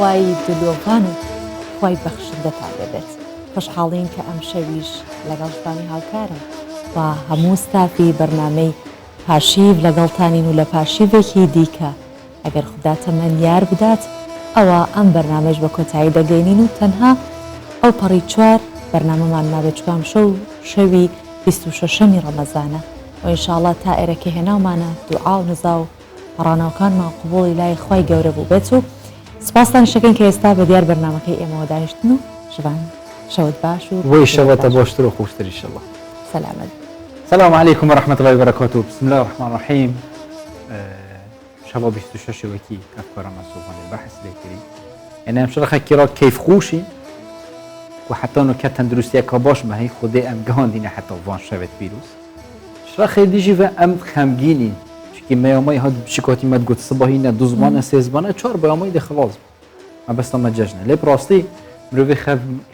خوای دلۆڤان و خوای بەخشندەتان دەبێت. خۆشحاڵین کە ئەم شەویش لەگەڵ ژبانی هاوکارم با هەموو ستافی بەرنامەی پاشیو لەگەڵتانین و لە پاشیوێکی دیکە ئەگەر خوددا تەمەن یار بدات ئەوە ئەم بەرنامەش بە کۆتایی دەگەینین و تەنها ئەو پەڕی چوار بەرنامەمان نابێت چکام شەوی 26 ڕەمەزانە و ئینشاءڵڵا تا ئێرەکە هێناومانە دوعا و نزا و ڕاناوکانمان قبوڵی لای خوای گەورە بوو بێت و سپاسان شەکەین کە ئێستا بە دیار بەرنامەکەی ئێمەوە دانیشتن و ژبان شەوت باش و وی شەوەتە باشتر و خۆشتر ئینشاءڵڵا. سەلامەت. السلام عليكم ورحمة الله وبركاته. بسم الله الرحمن الرحيم. شباب 26 وكي أفكار مصوبة البحث ذكري. أنا مش رح أحكي كيف خوشي وحتى إنه كتن دروسية كباش ما هي خدي أم جهاندين حتى وان شبت فيروس. مش رح يديجي أم خمجيني. شكي ما يومي هاد شكوتي ما تقول صباحينا دوزبانة سيزبانة چهار بيومي ده خلاص. ما بس ما ججنا. ليه براستي مروي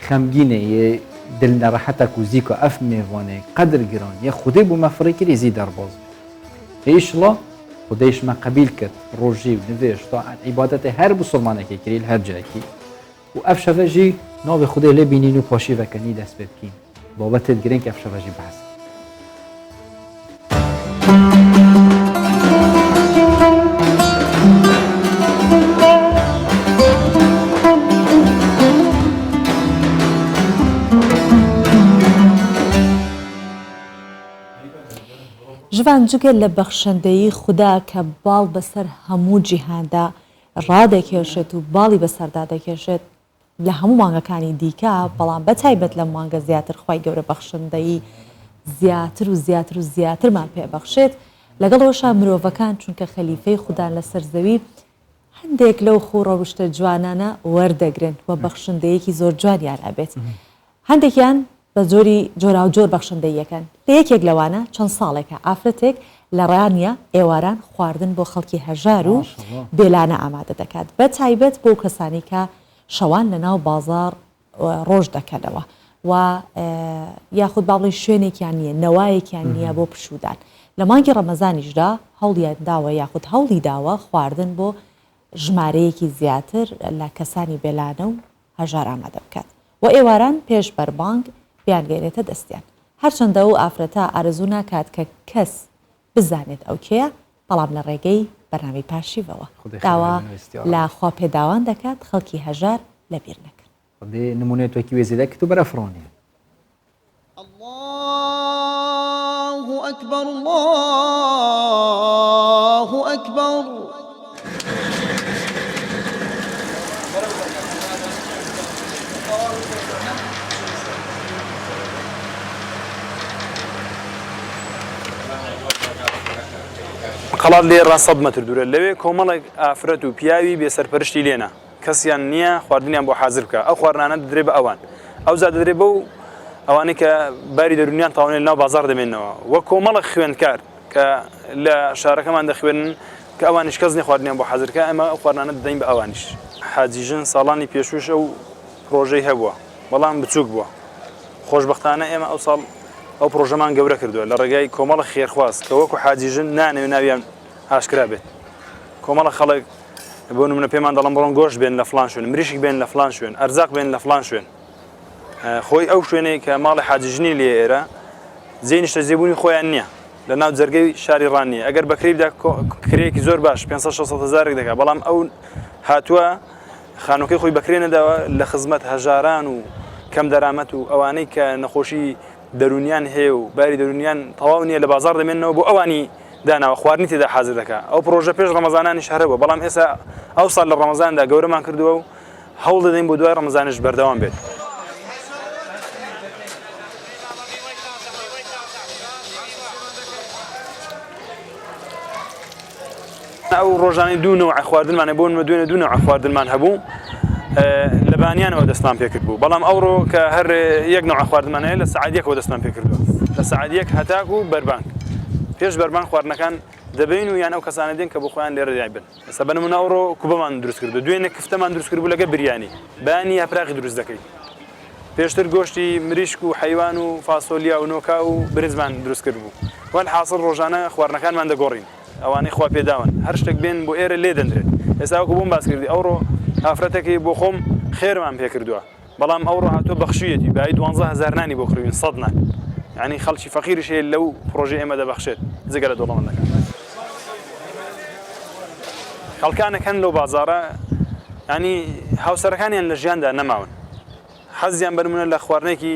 خمجيني دلنا راحتك وزيكو اف ميوانه قدر جران يا خدي بو مفريكي يزيد درباز ايش لا خديش ما قبيل كت روجي ونفيش طاعت عبادته هر بسلمانه كي كريل هر جاكي واف شفاجي نو خدي لي بينينو باشي وكني داس بكين بابت الجرين كاف شفاجي بحث ژوان جگە لە بەخشەندەیی خوددا کە باڵ بەسەر هەموو جیهاندا ڕادەکێشێت و باڵی بەسەردا دەکێشێت لە هەموو مانگەکانی دیکە بەڵام بەتایبەت لە مانگە زیاتر خوای گەورە بەخشەندەیی زیاتر و زیاتر و زیاترمان پێبەخشێت لەگەڵەوەشا مرۆڤەکان چونکە خەلیفەی خوددان لەسەر زەوی هەندێک لەو خوڕەوشتە جوانانە وەردەگرن و بەخشندەیەکی زۆر جوانیان هەبێت هەندێکیان بە زۆری جۆرا و جۆر بەخشندەیەکەن لە یەکێک لەوانە چەند ساڵێکە ئافرەتێک لە ڕانیە ئێواران خواردن بۆ خەڵکی هەژار و بێلانە ئامادە دەکات بە تایبەت بۆ کەسانی کە شەوان لە ناو بازار ڕۆژ دەکەنەوە و یاخود باڵی شوێنێکیان نییە نەوایەکیان نییە بۆ پشودان لە مانگی ڕەمەزانیشدا هەوڵیان داوە یاخود هەوڵی داوە خواردن بۆ ژمارەیەکی زیاتر لە کەسانی بێلانە و هەژار ئامادە بکات و ئێواران پێش بەربانگ بیانگەێنێتە دەستیان هەرچەندە و ئافرەتە ئارەزوو ناکات کە کەس بزانێت ئەو کێیە بەڵام لە ڕێگەی بەرنامەی پاشیوەوە داوا لە خوا پێداوان دەکات خەڵکی هەژار لەبیر نەکەن نمونێتێکی وێزی دەکەیت و بەرەفڕۆنی الله أكبر الله أكبر قەڵات لێران 100 مەتر دوورە لەوێ کۆمەڵێک ئافرەت و پیاوی بێسەرپەرشتی لێنە کەسیان نییە خواردنیان بۆ حازر بکە ئەو خواردنانە دەدرێ بە ئەوان ئەو زاد دەدرێ بە و ئەوانەی کە باری دەرونیان تاوانێت ناو بازار دەمێنەوە وە کۆمەڵە خوێندکار کە لە شارەکەمان دەخوێنن کە ئەوانیش کەس خواردنیان بۆ حازرکە ئەمە ئەو خواردنانە دەدەین بە ئەوانیش حاجیژن ساڵانی پێشوش ئەو پرۆژەی هەبووە بەڵام بچووک بووە خۆشبەختانە ئێمە ئەو ساڵ ئەو پرۆژەمان گەورە کردووە لە ڕێگای کۆمەڵە خێرخواست کە وەکو حاجیژن نانەوێ ناویان ئاشکرا بێت کۆمەڵە خەڵک بۆ نمونە پێمان دەڵم بڕۆن گۆشت بێن لە فلان شوێن مریشک بێن لە فلان شوێن ئەرزاق بێن لە فلان شوێن خۆی ئەو شوێنەی کە ماڵی حاجیژنی لێ ئێرە جێی نیشتە جێبوونی خۆیان نییە لە ناو جەرگەی شاری ڕانیە ئەگەر بەکری بدا کرێکی زۆر باش 500 هزارێک دەکات بەڵام ئەو هاتووە خانووکەی خۆی بەکرێ نەداوە لە خزمەت هەژاران و کەم دەرامەت و ئەوانەی کە نەخۆشی دەرونیان هەیە و باری دەرونیان تەواو نییە لە بازار دەمێنەوە بۆ ئەوانی داناوە خواردنی تێدا حازر دەکات ئەو پرۆژە پێش ڕەمەزانانیش هەرەوە بەڵام ئێستا ئەو ساڵ لە ڕەمەزاندا گەورەمان کردووە و هەوڵ دەدەین بۆ دوای ڕەمەزانیش بەردەوام بێت ئەو ڕۆژانی دوو نەوع خواردنمانە بۆ دوێنێ دوو نەوع خواردنمان هەبوو لە بانیانەوە دەستمان پێکرد بوو بەڵام ئەوڕۆ کە هەر یەک نەوع خواردنمانەیە لە سەعادیەکەوە دەستمان پێکردووە لە سەعادیەک هەتاک و بەربانگ پێش بەربانگ خواردنەکان دەبین و یان ئەو کەسانە دێن کە بۆ خۆیان لێرە دایبن ئێستا بە نمونە ئەوڕۆ کوبەمان دروست کردو دوێنێ کفتەمان دروست کرد بوو لەگە بریانی بانی هەپراقی دروست دەکەیت پێشتر گۆشتی مریشک و حیوان و فاسۆلیا و نۆکا و برنجمان دروست کرد بوو والحاصل ڕۆژانە خواردنەکانمان دەگۆڕین ئەوانەی خوا پێداون هەر شتێک بێن بۆ ئێرە لێ دەندرێت ئێستا وەکو بۆم باس کردی ئەوڕۆ ئافرەتێکی بۆ خۆم خێرمان پێ کردووە بەڵام ئەوڕۆ هاتووە بەخشویەتی بای 12000 نانی بۆ خوێن 100 نان یعنی خەڵکی فەقیرش هەیە لەو پرۆژەی ئێمە دەبەخشێت جگە لە دۆڵەمەندەکان خەڵکانەکەن لەو بازاڕە ینی هاوسەرەکانیان لە ژیاندا نەماون حەزیان بەرمونە لە خواردنێکی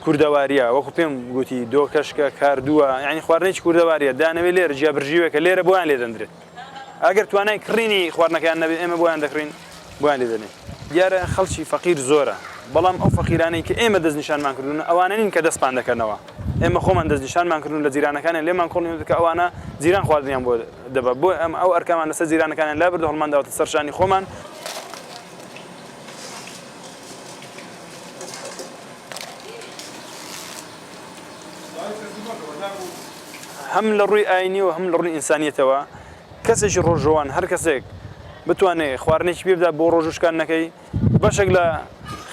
کوردەواریە وەکو پێم گوتی دۆکەشکە کاردووە ینی خواردنێکی کوردەواریە دانەوێت لێرە جیابرژیوەکە لێرە بۆیان لێ دەندرێت ئەگەر توانای کڕینی خواردنەکەیان نەبێت ئێمە بۆیان دەکڕین بۆیان لێ دەنێت دیارە خەڵکی فەقیر زۆرە بەڵام ئەو فەقیرانەی کە ئێمە دەستنیشانمان کردوون ئەوانە نین کە دەستپان دەکەنەوە ئێمە خۆمان دەستنیشانمان کردوون لە جیرانەکانیان لێمان کۆڵین کە ئەوانە جیران خواردنیان بۆ دەبە بۆ ئەم ئەو ئەرکامان لەسەر جیرانەکانیان لا بردە هەڵمانداوەتە سەرشانی خۆمان هەم لە ڕووی ئاینی و هەم لە ڕووی ئینسانیەتەوە کەسێکی ڕۆژەوان هەر کەسێک بتوانێت خواردنێکی پێ بدا بۆ ڕۆژوشکان نەکەی بەشێک لە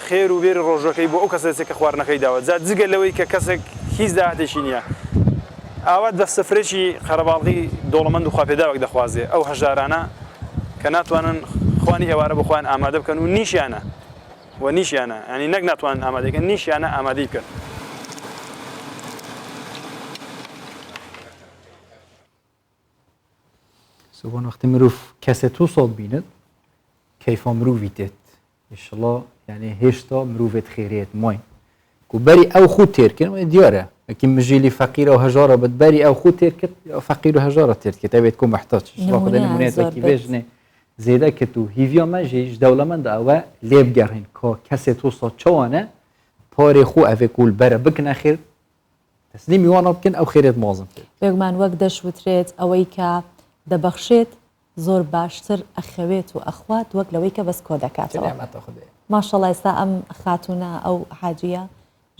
خێر و بێری ڕۆژەکەی بۆ ئەو کەسێک کە خواردنەکەی داوە جات جگە لەوەی کە کەسێک هیچ داهاتێکی نییە ئاوات بە سفرێکی خەرەباڵغی دۆڵەمەند و خواپێداوەک دەخوازێ ئەو هەژارانە کە ناتوانن خوانی ئێوارە بۆ خۆیان ئامادە بکەن و نیشیانە ینی نەک ناتوانن ئامادەکەن نیشیانە ئامادەی بکەن سوبحان وقتی مرۆڤ کەسێک تو ساڵ بینێت کەیفا مرۆڤی دێت ئینشەڵڵا یعنی هێشتا مرۆڤێت خێرێت مای و بەری ئەو خۆ تێرکردن دیارە ئەکی مژیلی فەقیر و هەژارە بەت بەری ئەو خۆ تێرکرد فەقیر و هەژارە تێرکرد ئەوێت کۆ محتاج خدای نمونەیەکی بێژنێ زێدە کرد و هیڤیا مەژیش دەوڵەمەند ئەوە لێ بگەڕین کۆ کەسێک تو ساڵ چاوانە پارێ خۆ ئەوێ کول بەرە بکنە خێر تەسلیمی وانە بکەن ئەو خێرێت مازم کرد بێگومان وەک دەشوترێت ئەوەی کە دەبەخشێت زۆر باشتر ئەخەوێت و ئەخوات وەک لەوەی کە بەس کۆ دەکاتەوە ماشەڵڵا ئێستا ئەم خاتونە ئەو حاجیە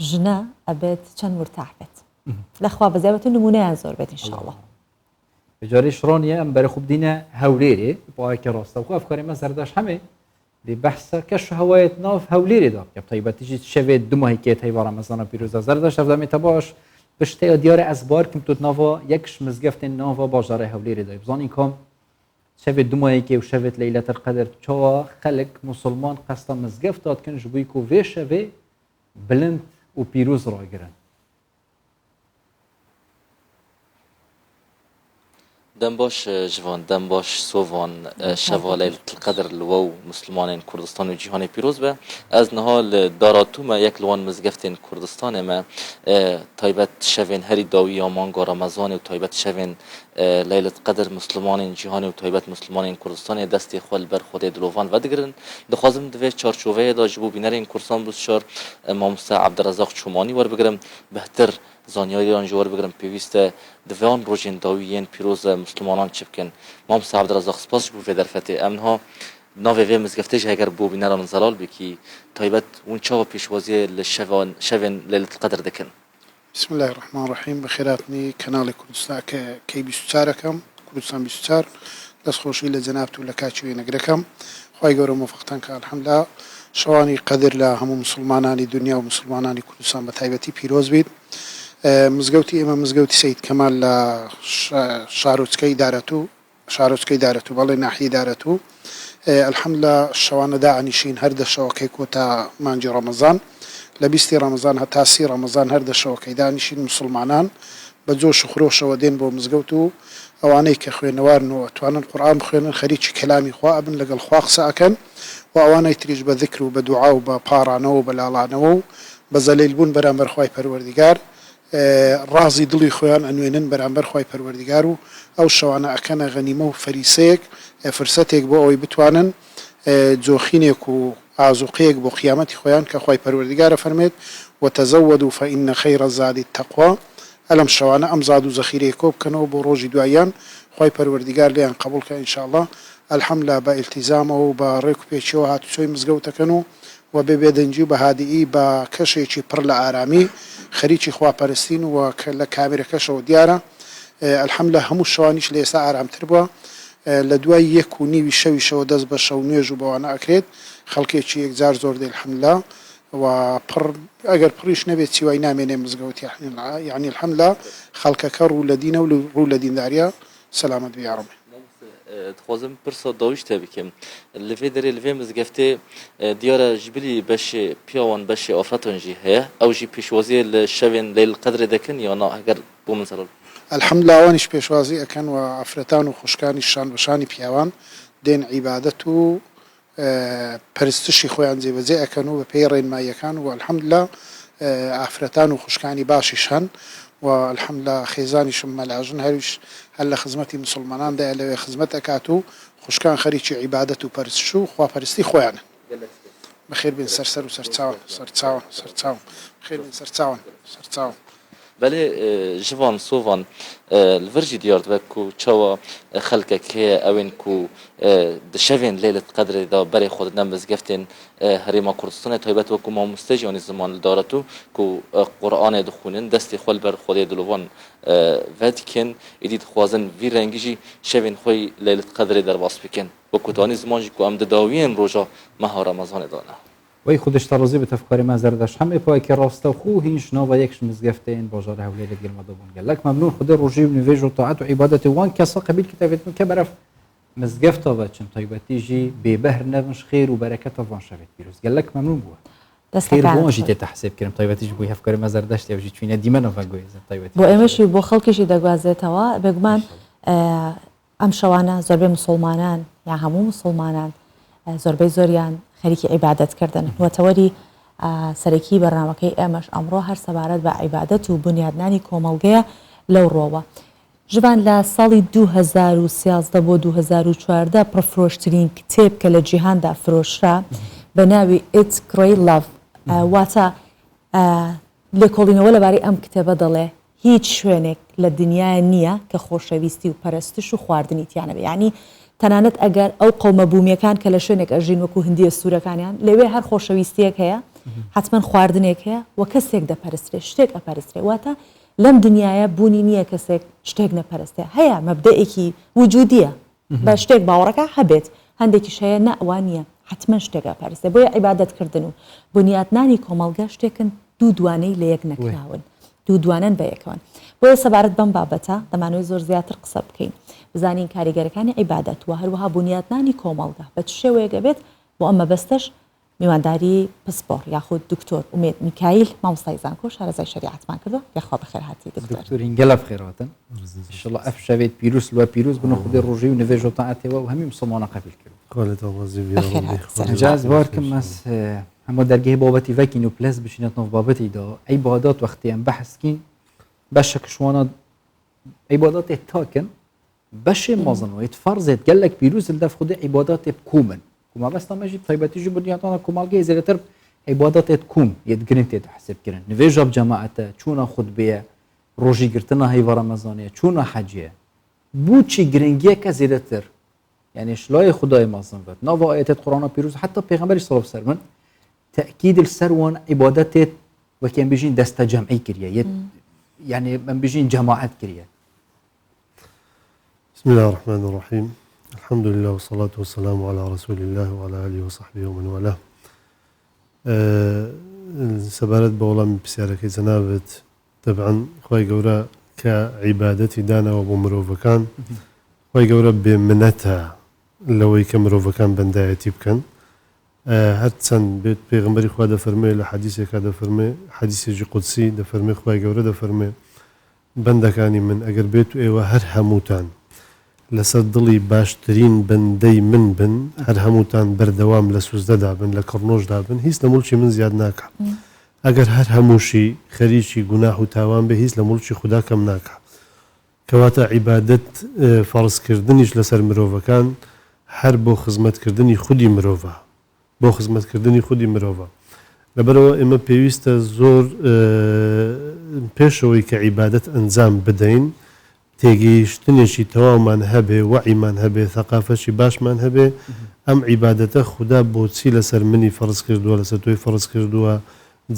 ژنە ئەبێت چەند مرتاح بێت لەخوا بەزیابەت و نمونەیان زۆر بێت ئینشاءڵڵا بجاری شڕۆنیە ئەم بەرە خوب دینە هەولێرێ بۆکە ڕاستە خو ئەفکارێمە سەرداش هەمێ لێ بەحسە کەش هەوایەت ناف هەولێرێدا کە تایبەتیژی شەوێت دوماهیکێت هەیوا ڕەمەزانە پیرۆزە زەرداش ئەفدامێتە باش پشتەیە دیارە ئەزبار کم توت ناوا یەکش مزگەفتێن ناوا باژارە هەولێرێدا بزانین کۆم شەوێت دوماهیکێ و شەوێت لەیلەتەل قەدر چاوە خەلک مسلمان قەستە مزگەفت دادکن ji بووی ku vê şevê bilind û pîroz ragirin. دەم باش جوان دەم باش سۆڤان شەوا لەیلەتەل قەدر li we û مسلمانên Kurdistan û cîhanê pîroz be ez niha li daratû me yek li wan mizgeftên Kurdistanê me taybet şevên herî dawî ya manga Remezanê û taybet şevên leylet qedir مسلمانên cîhanê û taybet مسلمانên Kurdistanê destê xwe li ber Xwedê dilovan vedigirin dixwazim divê çarçoveyê de ji bo bînerên Kurdistan bûşar Mamoste Abdirezaq Çûmanî werbigirim bihtir زانیاریان جوار بگیرم پێویستە دوان ڕۆژین داویین پیرۆزە مسلمانان چ بکەن مام عەبدولرەزاق سپاس بۆ فێ دەرفەتێ ئەمها ناوێ وێ مزگەفتێژ هەگەر بۆ بینەران زەلال بکی تایبەت اون چاوە پێشوازیە لە شەوێن لەیلەتەل قەدر دەکەن بسم الله الرحمن الرحیم بەخێراتنی کەناڵی کوردستان کە کەی 24ەکەم کوردستان 24 دەستخۆشی لە جەنابەت و لە کاچی وێنەگرەکەم خوای گەورە موفقتان کە الحەمدوللا شەوانی قەدر لە هەموو مسلمانانی دنیا و مسلمانانی کوردستان بە تایبەتی پیرۆز بیت مزگەوتی ئێمە مزگەوتی سەید کەمال لە شارۆچکەی دارەتوو بەڵێ ناحیەی دارەتوو الحەمدوللا شەوانەدا ئەنیشین هەر دەشەوەکەی کۆتا مانجی ڕەمەزان لە 20 ڕەمەزان هەتا 30 ڕەمەزان هەر دەشەوەکەی دانیشین مسلمانان بە جۆش و خرۆشەوە دێن بۆ مزگەوت و ئەوانەی کە خوێنەوارن و ئەتوانن قورئان بخوێنن خەریکی کەلامی خوا ئەبن لەگەڵ خوا قسە ئەکەن و ئەوانەی تریش بە ذکر و بە دوعا و بە پاڕانەوە و بە لاڵانەوە و بە زەلیل بوون بەرامبەر خوای پەروەردیگار ڕازی دڵی خۆیان ئەنوێنن بەرامبەر خوای پەروەردیگار و ئەو شەوانە ئەکەنە غەنیمە و فەریسەیەک فرسەتێک بۆ ئەوەی بتوانن جۆخینێک و ئازوقەیەک بۆ قیامەتی خۆیان کە خوای پەروەردیگارە فەرمێت وتەزەودوا فإن خەیرە الزادی التەقوا ئەلەم شەوانە ئەم زاد و زەخیرەیە کۆ بکەنەوە بۆ ڕۆژی دواییان خی پەروەردیگار لیان قبولکە ئینشاءالله ئەلحەمدوللا بە ئیلتیزامەوە و بە ڕێک و پێچەوە هاتوچۆی مزگەوتەکەن و بە بێدەنجی و بە هادیئی بە کەشێکی پڕ لە ئارامی خەریکی خواپەرستین و لە کامێرەکەشەوە دیارە ئەلحەمدوللا هەموو شەوانیش لە ئێستا ئارامتر بووە لە دوای 1:30 شەویشەوە دەست بە شەو نوێژ و بەوانە ئەکرێت خەڵکێکی یەکجار زۆر دێ الحەمدوللا و ئەگەر پڕیش نەبێت چیوای نامێنێ مزگەوت یعنی الحەمدوللا خەڵکەکە ڕوو لە دینە و ڕوو لە دینداریە سەلامەت بێ یا ڕەبی. دخوازم پرسا داویش تبکم لفه داری لفه مزگفته دیاره جبلی بشه پیاوان بشه آفراتون جی هیا او جی پیشوازی لشوین لیل قدر دکن یا نه اگر بو من سرال الحمدلله وانش پیشوازی اکن و افرتان و خوشکانی شان بشانی پیاوان دین عبادت و پرستشی خویان زیبزی اکن و پیرین ما یکان و الحمدلله افرتان و خوشکانی باشیشان و الحمدلله خیزانیشم ملاجن هل خدمتی مسلمانان ده لو خدمت اکاتو خوشکان خریچی عبادت و پرستشو خوا پرستی خویان بخیر بین سرسر و سرچاون بخیر بین سرچاون بله جوان سوان الورجی دیارد و کو چوا خلق که اوین کو دشوین لیلت قدر دا برای خود نمزگفتین هریما کردستان تایبت و کو ما مستجیانی زمان دارتو کو قرآن دخونن دستی خال بر خود دلوان ودکن ایدید خوازن وی رنگیجی شوین خوی لیلت قدر در واس بکن و کتانی زمانجی کو ام داوین روزا ماه رمضان دانه وی خودش ترازی به تفکر ما زردش همه پای که راسته و خو هیچ نو و یکش مزگفتین باجار هولی لگیر مدابون گلک ممنون خود روزی و نویج و طاعت و عبادت وان کسا قبیل کتابت من که برف مزگفت و چم طیبتی جی به بهر نفش خیر و برکت وان شوید پیروز گلک ممنون بود خیر وان جیت تحسب کردم طیبتی جی بوی تفکر ما زردش یا جی چینه دیمه نفگوی طیبتی بو امشی بو خلکشی دگوازه توا بگمان ام شوانه زربه مسلمانان یا همو مسلمانان زربه زوریان خەریکی عیبادەتکردن وەتەوەری سەرەکی بەڕنامەکەی ئێمەش ئەمڕۆ هەر سەبارەت بە عیبادەت و بنیادنانی کۆمەڵگەیە لەو ڕۆوە ژبان لە ساڵی 2013 بۆ 2014 پڕفرۆشترین کتێب کە لە جیهاندا فرۆشرا بە ناوی It's Great Love واتە لێکۆڵینەوە لەبارەی ئەم کتێبە دەڵێ هیچ شوێنێک لە دنیای نییە کە خۆشەویستی و پەرستش و خواردنی تیانە بێ یعنی تەنانەت ئەگەر ئەو قەومە بوومیەکان کە لە شوێنێک ئەژین وەکو هندیە سوورەکانیان لەوێ هەر خۆشەویستیەک هەیە حتمما خواردنێک هەیە و کەسێک دەپەرسترێ شتێک ئەپەرسترێ واتە لەم دنیاە بوونی نییە کەسێک شتێک نەپەرستێ هەیە مەبدەئێکی وجودیە بە شتێک باوەڕەکە هەبێت هەندێکیش هەیە نەوان نییە حتمما شتێک ئەپەرستێ بۆیە عیبادەتکردن و بنیادنانی کۆمەڵگە شتێکن دوو دوانەی لە یەک نەکراون دوو دوانن بە یەکەوەن بۆیە سەبارەت بەم بابەتە دەمانەوەی زۆر زیاتر قسە بکەین بزانین کاریگەرەکانی عیبادەت و هەروەها بنیادنانی کۆمەڵگە بە چ شێوەیەک دەبێت بۆ ئەمە بەستەش میوانداری پسپۆر یاخود دکتۆر ئومێد میکایل مامۆستای زانکۆ شارەزای شریعەتمان کردووە یاخوا بەخێر هاتی دکتۆرین گەلە بخێراتن انشاءالله ئەف شەوێت پیرۆز لە پیرۆز بنە خودی ڕۆژی و نوێژ و تاعەتەوە و هەمی مسلمانە قبول کرد جاز وارکم مەس هەموو دەرگەی بابەتی ڤەکین و پلەس بشینەتەوە بابەتی دا عیبادات وەختیان بەحەسکین بەشە کشوانە عیبادات تاکن بشه مازنویت فرضت گلک پیروز الدف خود عبادات بکومن کما بس تماشی طیبتی جو بنیادان کمالگی زیاتر عبادات کوم ید گرنت حساب کردن نویجاب جماعت چون خود بیه روزی گرتنا هی و رمضانیه چون حجیه بود چی گرنگیه که زیاتر یعنی شلای خدای مازنویت نوا آیات قرآن پیروز حتی پیغمبر صلی الله علیه و سلم تأکید السروان عبادات و کیم بیشین دست جمعی کریه يعني من بيجين جماعات كريه. بسم الله الرحمن الرحيم. الحمد لله والصلاة والسلام على رسول الله وعلى آله وصحبه ومن والاه. سبارت بولام بسيارك زنابت طبعا خوي قورا كعبادتي دانا وبمروفا كان خوي قورا بمنتها لوي كمروفا كان بندايتي بكن هرتسن بيت بيغمبري خوا دا فرمي لحديثي كا فرمي حديثي جي قدسي دا فرمي خوي قورا دا فرمي بندكاني من اگر بيتو ايوه هر هموتان لەسەر دڵی باشترین بەندەی من بن هەر هەمووتان بەردەوام لە سوزدەدا بن لە کڕنۆژدا بن هیچ لە مڵکی من زیاد ناکە ئەگەر هەر هەمووشی خەریکی گوناح و تاوان بێ هیچ لە مڵکی خوددا کەم ناکە کەواتە عیبادەت فەرزکردنیش لەسەر مرۆڤەکان هەر بۆ خزمەتکردنی خودی مرۆڤە بۆ خزمەتکردنی خودی مرۆڤە لەبەرەوە ئێمە پێویستە زۆر پێشەوەی کە عیبادەت ئەنجام بدەین تێگەیشتنێکی تەواومان هەبێ وعیمان هەبێ ثەقافەتی باشمان هەبێ ئەم عیبادەتە خوددا بۆچی لەسەر منی فەرز کردووە لەسەر تۆی فەرز کردووە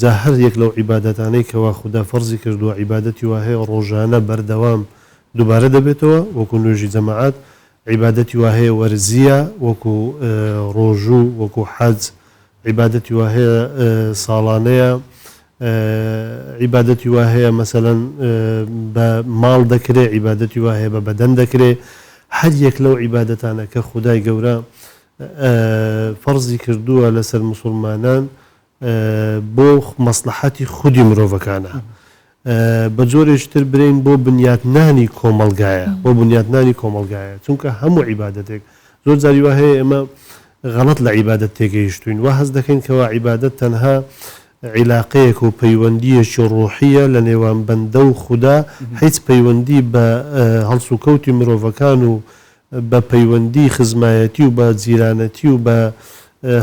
جا هەر یەک لەو عیبادەتانەی کەوا خوددا فەرزی کردووە عیبادەتی وا هەیە ڕۆژانە بەردەوام دووبارە دەبێتەوە وەکو نوێژی جەماعەت عیبادەتی وا هەیە وەرزیە وەکو ڕۆژوو وەکو حەج عیبادەتی وا هەیە ساڵانەیە عیبادەتی وا هەیە مەسەلەن بە ماڵ دەکرێ عیبادەتی وا هەیە بە بەدەن دەکرێ هەر یەک لەو عیبادەتانە کە خودای گەورە فەرزی کردووە لەسەر مسلمانان بۆ مەسلحەتی خودی مرۆڤەکانە بە جۆرێشتر برین بۆ بنیاتنانی کۆمەلگایە بۆ بنیاتنانی کۆمەلگایە چونکە هەموو عیبادەتێک زۆر جاری وا هەیە ئێمە غەڵەت لە عیبادەت تێگەیشتوین وا هەست دەکەین کەوا عیبادەت تەنها عیلاقەیەک و پەیوەندیەکی ڕوحیە لە نێوان بەندە و خوددا هیچ پەیوەندی بە هەڵس و کەوتی مرۆڤەکان و بە پەیوەندی خزمایەتی و بە جیرانەتی و بە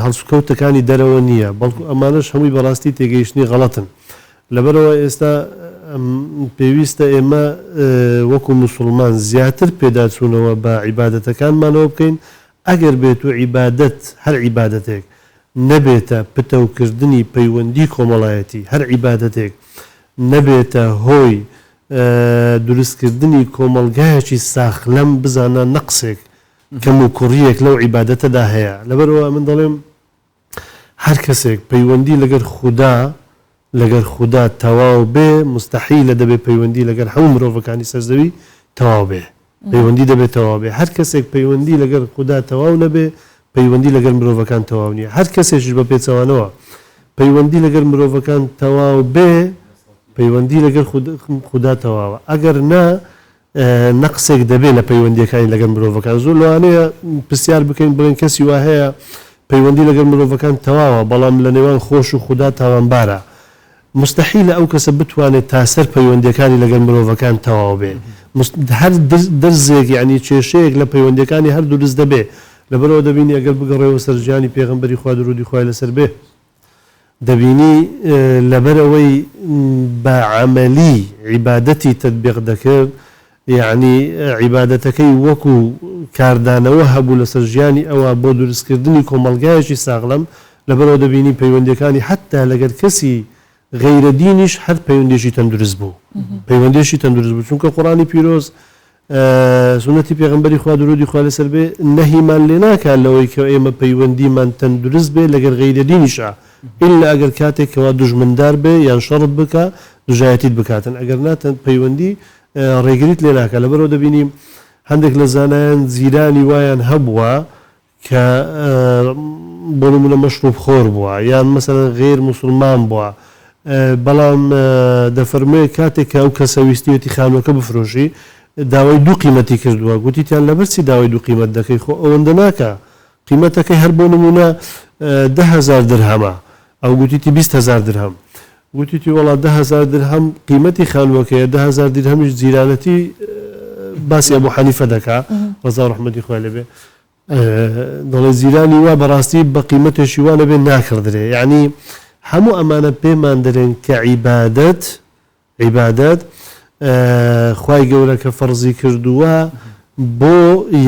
هەڵسوکەوتەکانی دەرەوە نییە بەڵکو ئەمانش هەمووی بەڕاستی تێگەیشتنی غەڵەتن لەبەرەوە ئێستا پێویستە ئێمە وەکو مسلمان زیاتر پێداچوونەوە بە عیبادەتەکانمانەوە بکەین ئەگەر بێت و عیبادەت هەر عیبادەتێک نەبێتە پتەوکردنی پەیوەندی کۆمەڵایەتی هەر عیبادەتێک نەبێتە هۆی دروستکردنی کۆمەلگایەکی ساخلەم بزانە نەقسێک کەم و کوڕیەک لەو عیبادەتەدا هەیە لەبەرەوە من دەڵێم هەر کەسێک پەیوەندی لەگەر خوددا تەواو بێ مستحیلە دەبێت پەیوەندی لەگەر هەموو مرۆڤەکانی سەرزەوی تەواو بێ پەیوەندی دەبێت تەواو بێ هەر کەسێک پەیوەندی لەگەر خوددا تەواو نەبێ پەیوەندی لەگەر مرۆڤەکان تەواو نییە هەر کەسێکش بە پێچەوانەوە پەیوەندی لەگەر مرۆڤەکان تەواو بێ پەیوەندی لەگەر خوددا تەواوە ئەگەر نا نەقسێک دەبێت لە پەیوەندیەکانی لەگەر مرۆڤەکان زۆر لەوانەیە پرسیار بکەین بڵێن کەسی وا هەیە پەیوەندی لەگەر مرۆڤەکان تەواوە بەڵام لە نێوان خۆش و خوددا تاوانبارە مستحیلە ئەو کەسە بتوانێت تاسەر پەیوەندیەکانی لەگەر مرۆڤەکان تەواو بێ هەر دەرزێک یعنی کێشەیەک لە پەیوەندیەکانی هەردوو دەست دەبێ لەبەرەوە دەبینی ئەگەر بگەڕێەوە سەر ژیانی پێغەمبەری خوا درودی خوای لەسەر بێ دەبینی لەبەرەوەی بە عەمەلی عیبادەتی تەطبیق دەکرد یعنی عیبادەتەکەی وەکو کاردانەوە هەبوو لەسەر ژیانی ئەوە بۆ دروستکردنی کۆمەلگایەکی ساغڵەم لەبەرەوە دەبینی پەیوەندیەکانی حتا لەگەر کەسی غەیرە دینیش هەر پەیوەندێکی تەندروست بوو پەیوەندێکی تەندروست بوو چونکە قورآنی پیرۆز سنەتی پێغەمبەری خوا درودی خوا لەسەر بێ نەهیمان لێ ناکات لەوەی کە ئێمە پەیوەندیمان تەندروست بێ لەگەر غەیرە دینیشە ئللا ئەگەر کاتێکەوە دوژمندار بێ یان شەڕت بکە دژایەتیت بکاتن ئەگەر ناتەن پەیوەندی ڕێگریت لێ ناکات لەبەرەوە دەبینیم هەندێک لە زانایان زیرانی وایان هەبووە کە بۆ نمونە مەشروب خۆر بووە یان مەسەلەن غێر موسڵمان بووە بەڵام دەفەرمووی کاتێک کە ئەو کەسە ویستیەتی خانووەکە بفرۆشی داوای دوو قیمەتی کردووە گوتیتیان لەبەرچی داوای دوو قیمەت دەکەی خۆ ئەوەندە ناکە قیمەتەکەی هەر بۆ نمونە 10,000 درهەمە ئەو گوتیتی 20,000 درهەم گوتیتی وڵات 10,000 درهەم قیمەتی خانووەکەیە 10,000 درهەمیش جیرانەتی باسی ئەبوو حەنیفە دەکا ڕەزا و ڕەحمەتی خوای لێبێ دەڵێ زیرانی وا بەڕاستی بە قیمەتێکی وا لەبێ ناکردرێ یعنی هەموو ئەمانە پێمان دەرێن کە عیبادەت خوای گەورە کە فەرزی کردووە بۆ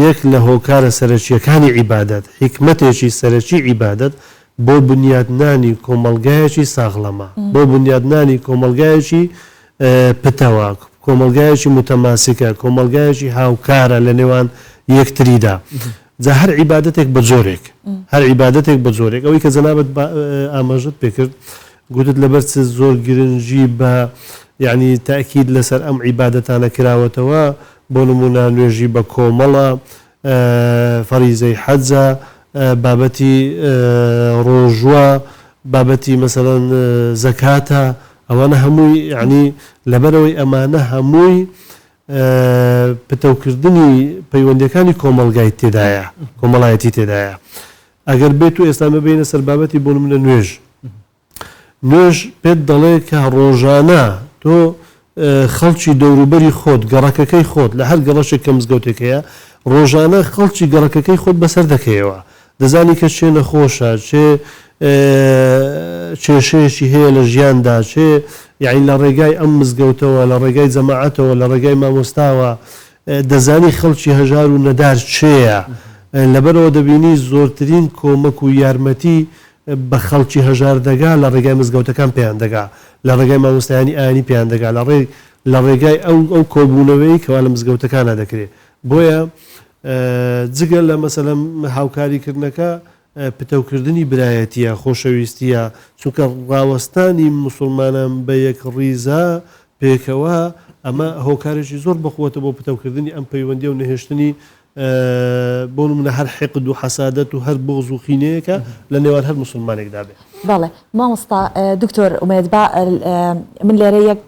یەک لە هۆکارە سەرەکیەکانی عیبادەت حکمەتێکی سەرەکی عیبادەت بۆ بنیادنانی کۆمەلگایەکی ساغڵەمە بۆ بنیادنانی کۆمەلگایەکی پتەوە کۆمەلگایەکی متەماسکە کۆمەلگایەکی هاوکارە لە نێوان یەکتریدا جا هەر عیبادەتێک بە جۆرێک هەر عیبادەتێک بە جۆرێک ئەوەی کە جەنابەت ئاماژت پێکرد گوتت لەبەر زۆر گرنگی بە یعنی تاکید لەسەر ئەم عیبادەتانە کراوەتەوە بۆ نمونە نوێژی بە کۆمەڵە فەریزەی حەجە بابەتی ڕۆژوە بابەتی مەسەلەن زەکاتە ئەوانە هەمووی یعنی لەبەرەوەی ئەمانە هەمووی پتەوکردنی پەیوەندیەکانی کۆمەلگای تێدایە کۆمەڵایەتی تێدایە ئەگەر بێت و ئێستا ببینە سەر بابەتی بۆ نمونە نوێژ پێت دەڵێ کە ڕۆژانە تۆ خەڵکی دەوروبەری خۆت گەڕەکەکەی خۆت لە هەر گەڕەشێک کە مزگەوتێکەیە ڕۆژانە خەڵکی گەڕەکەکەی خۆت بەسەر دەکەیەوە دەزانی کە چێ نەخۆشە چێ کێشەیەکی هەیە لە ژیاندا چێ یعنی لە ڕێگای ئەم مزگەوتەوە لە ڕێگای جەماعەتەوە لە ڕێگای مامۆستاوە دەزانی خەڵکی هەژار و نەدار چێە لەبەرەوە دەبینی زۆرترین کۆمەک و یارمەتی بە خەڵکی هەژار دەگا لە ڕێگای مزگەوتەکان پێیان دەگا لە ڕێگای مامۆستایانی ئاینی پێیان دەگا لە ڕێگای ئەو کۆبوونەوەی کەوا لە مزگەوتەکانە دەکرێت بۆیە جگە لە مەسەلەن هاوکاریکردنەکە پتەوکردنی برایەتیە خۆشەویستیە چونکە ڕاوەستانی مسلمانان بە یەک ڕیزە پێکەوە ئەمە هۆکارێکی زۆر بەخوتە بۆ پتەوکردنی ئەم پەیوەندی و نەهێشتنی بۆ منە هەر حقد و حەسادەت و هەر بغز و خینەیەکە لە نێوان هەر مسلمانێکدا بێت. بەڵێ مامۆستا دکتۆر ئومێد با من لێرە یەک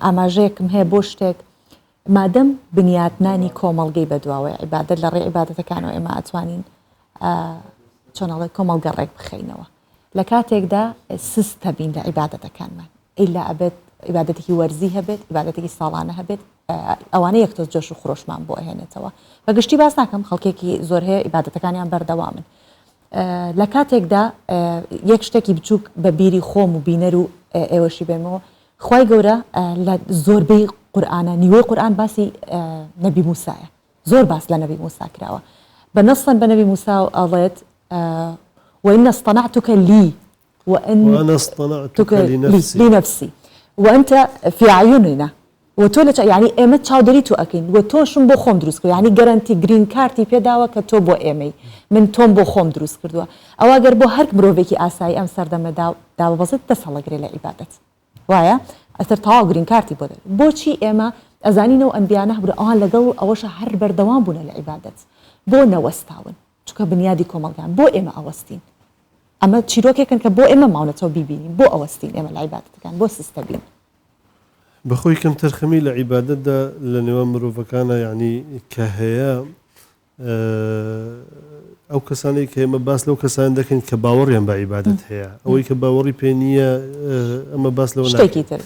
ئاماژەیەکم هەیە بۆ شتێک مادەم بنیاتنانی کۆمەڵگەی بەدواوەیە عیبادەت لە ڕێ عیبادەتەکانەوە ئێمە ئەتوانین چۆنەڵێ کۆمەڵگە ڕێک بخەینەوە لە کاتێکدا سست هەبین لە عیبادەتەکانمان ئیلا ئەبێت عیبادەتێکی وەرزی هەبێت عیبادەتێکی ساڵانە هەبێت ئەوانە یەکتۆ جۆش و خۆشمان بۆ ئەهێنێتەوە بەگشتی باس ناکەم خەڵکێکی زۆر هەیە عیبادەتەکانیان بەردەوامن لە کاتێکدا یەک شتێکی بچووک بە بیری خۆم و بینەر و ئێوەشی بێمەوە خوای گەورە لە زۆربەی قورئانە نیوەی قورئان باسی نەبی موسایە زۆر باس لە نەبی موسا کراوە بەنەسەن بە نەبی موسا ئەڵێت وإن اصطنعتك لي وأنا اصطنعتك لنفسي وأنت في أعيننا وتولج يعني إيمت چاودری تو أكين وتوشم بو خوم دروس كردو يعني جارانتي جرين كارتي بيداوا كتو بو إيمي من توم بو خوم دروس كردو أو أجر بو هرك مروفيكي آساي أم سردم داو بسيط تسهل غير العبادة وايا أثر تاو جرين كارتي بدل بوشي إيما أزانينو أنبيانا برو لقل أوش هر بردوام بونا العبادة بو نوستاون چونکە بنیادی کۆمەڵگان بۆ ئێمە ئەوەستین ئەمە چیرۆکێکن کە بۆ ئێمە ماونەتەوە بیبینین بۆ ئەوەستین ئێمە لە عیبادەتەکان بۆ سستەبین بەخۆی کەم تەرخەمی لە عیبادەتدا لە نێوان مرۆڤەکانە یعنی کە هەیە ئەو کەسانەی کە ئێمە باس لەو کەسان دەکەن کە باوەڕیان بە عیبادەت هەیە ئەوەی کە باوەڕی پێ نییە ئەمە باس لەوە شتێکی تر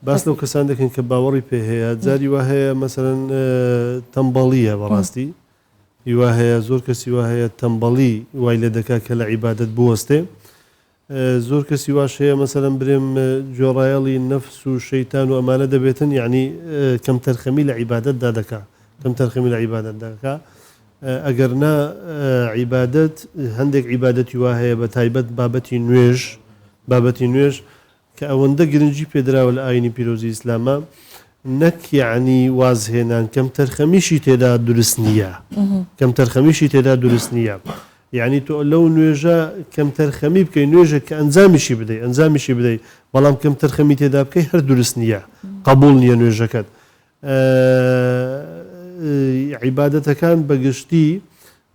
باس لەو کەسان دەکەن کە باوەڕی پێ هەیە جاری وا هەیە مەسەرەن تەمبەڵیە بەڕاستی هیوا هەیە زۆر کەسی وا هەیە تەمبەڵی وای لێ دەکا کە لە عیبادەت بوەستێ زۆر کەسی واش هەیە مەسەلەن برێم جۆڕایەڵی نەفس و شەیتان و ئەمانە دەبێتن یعنی کەم تەرخەمی لە عیبادەتدا دەکا کەم تەرخەمی لە عیبادەتدا دەکا ئەگەر نا عیبادەت هەندێک عیبادەتی وا هەیە بە تایبەت بابەتی نوێژ کە ئەوەندە گرنگی پێدراوە لە ئاینی پیرۆزی ئیسلامە نەک یعنی وازهێنان کەم تەرخەمیشی تێدا دروست نییە کەم تەرخەمیشی تێدا دروست نییە یعنی تۆ لەو نوێژە کەم تەرخەمی بکەی نوێژە کە ئەنجامیشی بدەیت بەڵام کەم تەرخەمی تێدا بکەی هەر دروست نییە قبول نییە نوێژەکەت عیبادەتەکان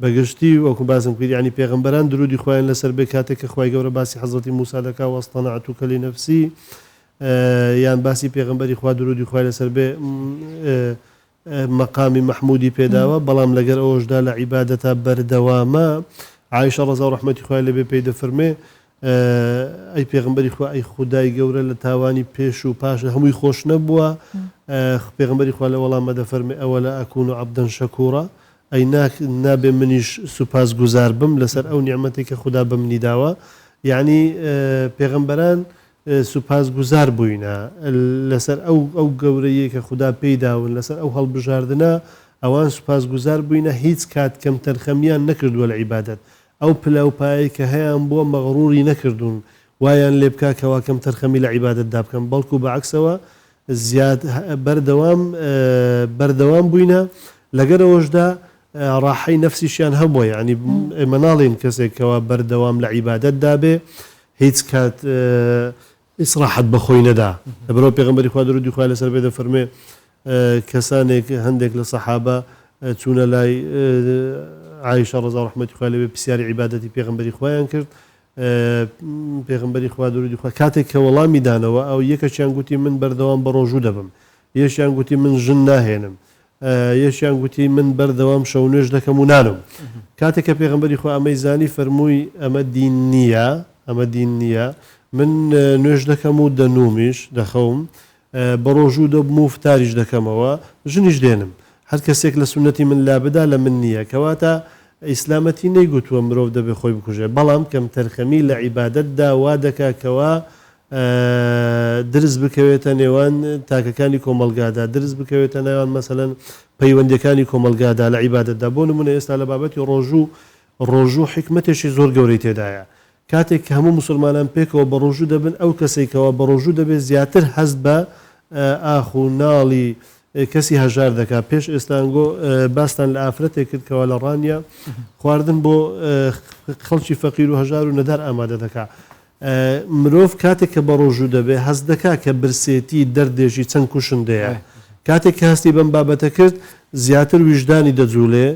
بەگشتی وەکو باسم کرد ینی پێغەمبەران درودی خۆیان لەسەر بێ کاتێک کە خوای گەورە باسی حەزەتی موسا دەکا وەستەنەعتوکە لنەفسی یان باسی پێغەمبەری خوا درودی خوای لەسەر بێ مەقامی مەحمودی پێداوە بەڵام لەگەر ئەوەشدا لە عیبادەتە بەردەوامە عایشە ڕەزا و ڕەحمەتی خوای لەبێ پێی دەفەرمێ ئەی پێغەمبەری خوا ئەی خودای گەورە لە تاوانی پێش و پاش هەمووی خۆش نەبووە پێغەمبەری خوا لە وەڵامە دەفەرمێ ئەوە لە ئەکون و عەبدەن شەکوورە ئەی نابێ منیش سوپاس گوزار بم لەسەر ئەو نیعمەتێک کە خوددا بە منی داوە یعنی پێغەمبەران سوپاس گوزار بووینە لەسەر ئەو گەورەیە کە خوددا پێیداون لەسەر ئەو هەڵبژاردنە ئەوان سوپاس گوزار بووینە هیچ کات کەم تەرخەمیان نەکردووە لە عیبادەت ئەو پلاوپایی کە هەیەیان بۆ مەغڕوری نەکردوون وایان لێ بکاکەوە کەم تەرخەمی لە عیبادەتدا بکەم بەڵکو بەعکسەوە زیاد بەردەوام بووینە لەگەرەوەشدا ڕاحەی نەفسیشیان هەبووە ینی ئێمە ناڵێن کەسێکەوە بەردەوام لە عیبادەتدا بێ هیچ کات ئیسراحەت بەخۆی نەدا لەبەرەوە پێغەمبەری خوا درودی خوای لەسەر بێ دەفەرمێ کەسانێک هەندێک لە سەحابە چوونە لای عایشە ڕەزا و ڕەحمەتی خوای لەبێ پرسیاری عیبادەتی پێغەمبەری خوایان کرد پێغەمبەری خوا درودی خوا کاتێک کە وەڵامی دانەوە ئەو یەکەشیان گوتی من بەردەوام بە ڕۆژوو دەبم یەشیان گوتی من ژن ناهێنم یەشیان گوتی من بەردەوام شەو نوێژ دەکەم و نانم کاتێک کە پێغەمبەری خوا ئەمەی زانی فەرمووی ئەمە دین نییە من نوێژ دەکەم و دەنومیش دەخەوم بە ڕۆژوو دەبم و فتاریش دەکەمەوە ژنیش دێنم هەر کەسێک لە سونەتی من لا بدا لە من نییە کەواتە ئیسلامەتی نەیگوتووە مرۆڤ دەبێ خۆی بکوژێ بەڵام کەم تەرخەمی لە عیبادەتدا وا دەکاکەوە درست بکەوێتە نێوان تاکەکانی کۆمەلگادا درست بکەوێتە نێوان مەسەلەن پەیوەندەکانی کۆمەلگادا لە عیبادەتدا بۆ نمونە ئێستا لە بابەتی ڕۆژوو حکمتێکی زۆر گەورەی تێدایە کاتێک کە هەموو مسلمانان پێکەوە بە ڕۆژوو دەبن ئەو کەسێکەوە بە ڕۆژوو دەبێت زیاتر هەست بە ئاخ و ناڵی کەسی هەژار دەکات پێش ئێستانگۆ باستان لە ئافرەتێک کرد کەەوە لە ڕانیا خواردن بۆ خەڵکی فەقیر و هەژار و نەدار ئامادە دەکات مرۆڤ کاتێک کە بە ڕۆژوو دەبێت هەست دەکات کە برسێتی دەردێژی چەند کوشندەیە کاتێک کە هەستی بەم بابەتە کرد زیاتر ویژدانی دەجوولێ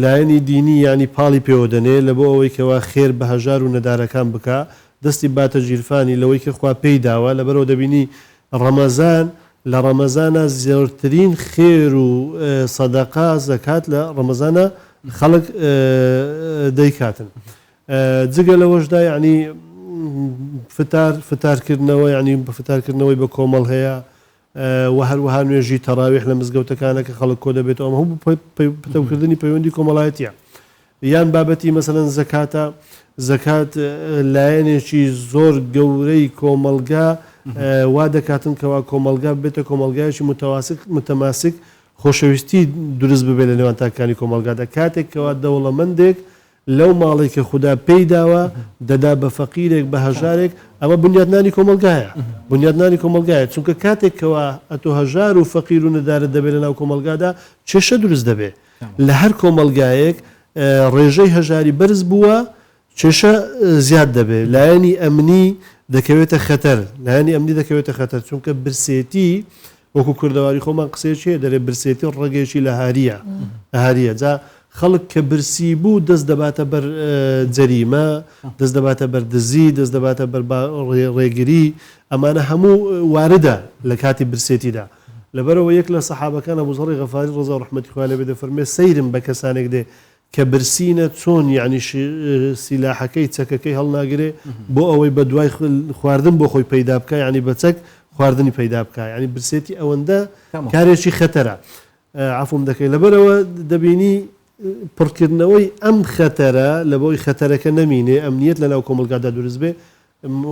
لایەنی دینی ینی پاڵی پێوە دەنێ لە بۆ ئەوەی کەوا خێر بە هەژار و نەدارەکان بکە دەستی باتە ژیرفانی لەوەی کە خوا پێی داوە لەبەرەوە دەبینی ڕەمەزان لە ڕەمەزانە زۆرترین خێر و سەدەقا زەکات لە ڕەمەزانە خەڵک دەیکاتن جگە لەوەشدا یعنی فتارکردنەوە ینی بە فتارکردنەوەی بە کۆمەڵ هەیە و هەروەها نوێژی تەراویح لە مزگەوتەکانە کە خەڵک کۆ دەبێتەوە ئەمە هەموو پتەوکردنی پەیوەندی کۆمەڵایەتیە یان بابەتی مەسەلەن زەکاتە زەکات لایەنێکی زۆر گەورەی کۆمەلگا وا دەکاتن کەوا کۆمەلگا بێتە کۆمەلگایکی متەماسک خۆشەویستی دروست ببێت لە نێوان تاکانی کۆمەلگادا کاتێک کەوا دەوڵەمەندێک لەو ماڵی کە خوددا پێی داوە دەدا بە فەقیرێک بە هەژارێک ئەمە بنیادنانی کۆمەلگایە بنیادنانی کۆمەلگایە چونکە کاتێکەوە ئەتۆ هەژار و فەقیر و نەدارت دەبێت لە ناو کۆمەلگادا کێشە دروست دەبێت لە هەر کۆمەلگایەک ڕێژەی هەژاری بەرز بووە کێشە زیاد دەبێت لایەنی ئەمنی دەکەوێتە خەتەر لایەنی ئەمنی دەکەوێتە خەتەر چونکە برسێتی وەکو کوردەواری خۆمان قسەیەکیە دەرێ برسێتی ڕێگەیەکی لە هاریە جا خەڵک کە برسی بوو دەست دەباتە بەر جەریمە دەست دەباتە بەر دزی دەست دەباتە بەر ڕێگری ئەمانە هەموو واردە لە کاتی برسێتیدا لەبەرەوە یەک لە سەحابەکان ئەبوزەڕی غەفاری ڕەزا و ڕەحمەتی خوا لێ بێ دەفەرمێ سەیرم بە کەسانێک دێ کە برسینە چۆن یعنی سیلاحەکەی چەکەکەی هەڵناگرێ بۆ ئەوەی بە دوای خواردن بۆ خۆی پەیدا بکە ینی بە چەک خواردنی پەیدا بکە ینی برسێتی ئەوەندە کارێکی خەتەرە عفوم دەکەی لەبەرەوە دەبینی پڕکردنەوەی ئەم خەتەرە لە بۆی خەتەرەکە نەمینێ ئەمنیەت لە ناو کۆمەلگادا دروست بێ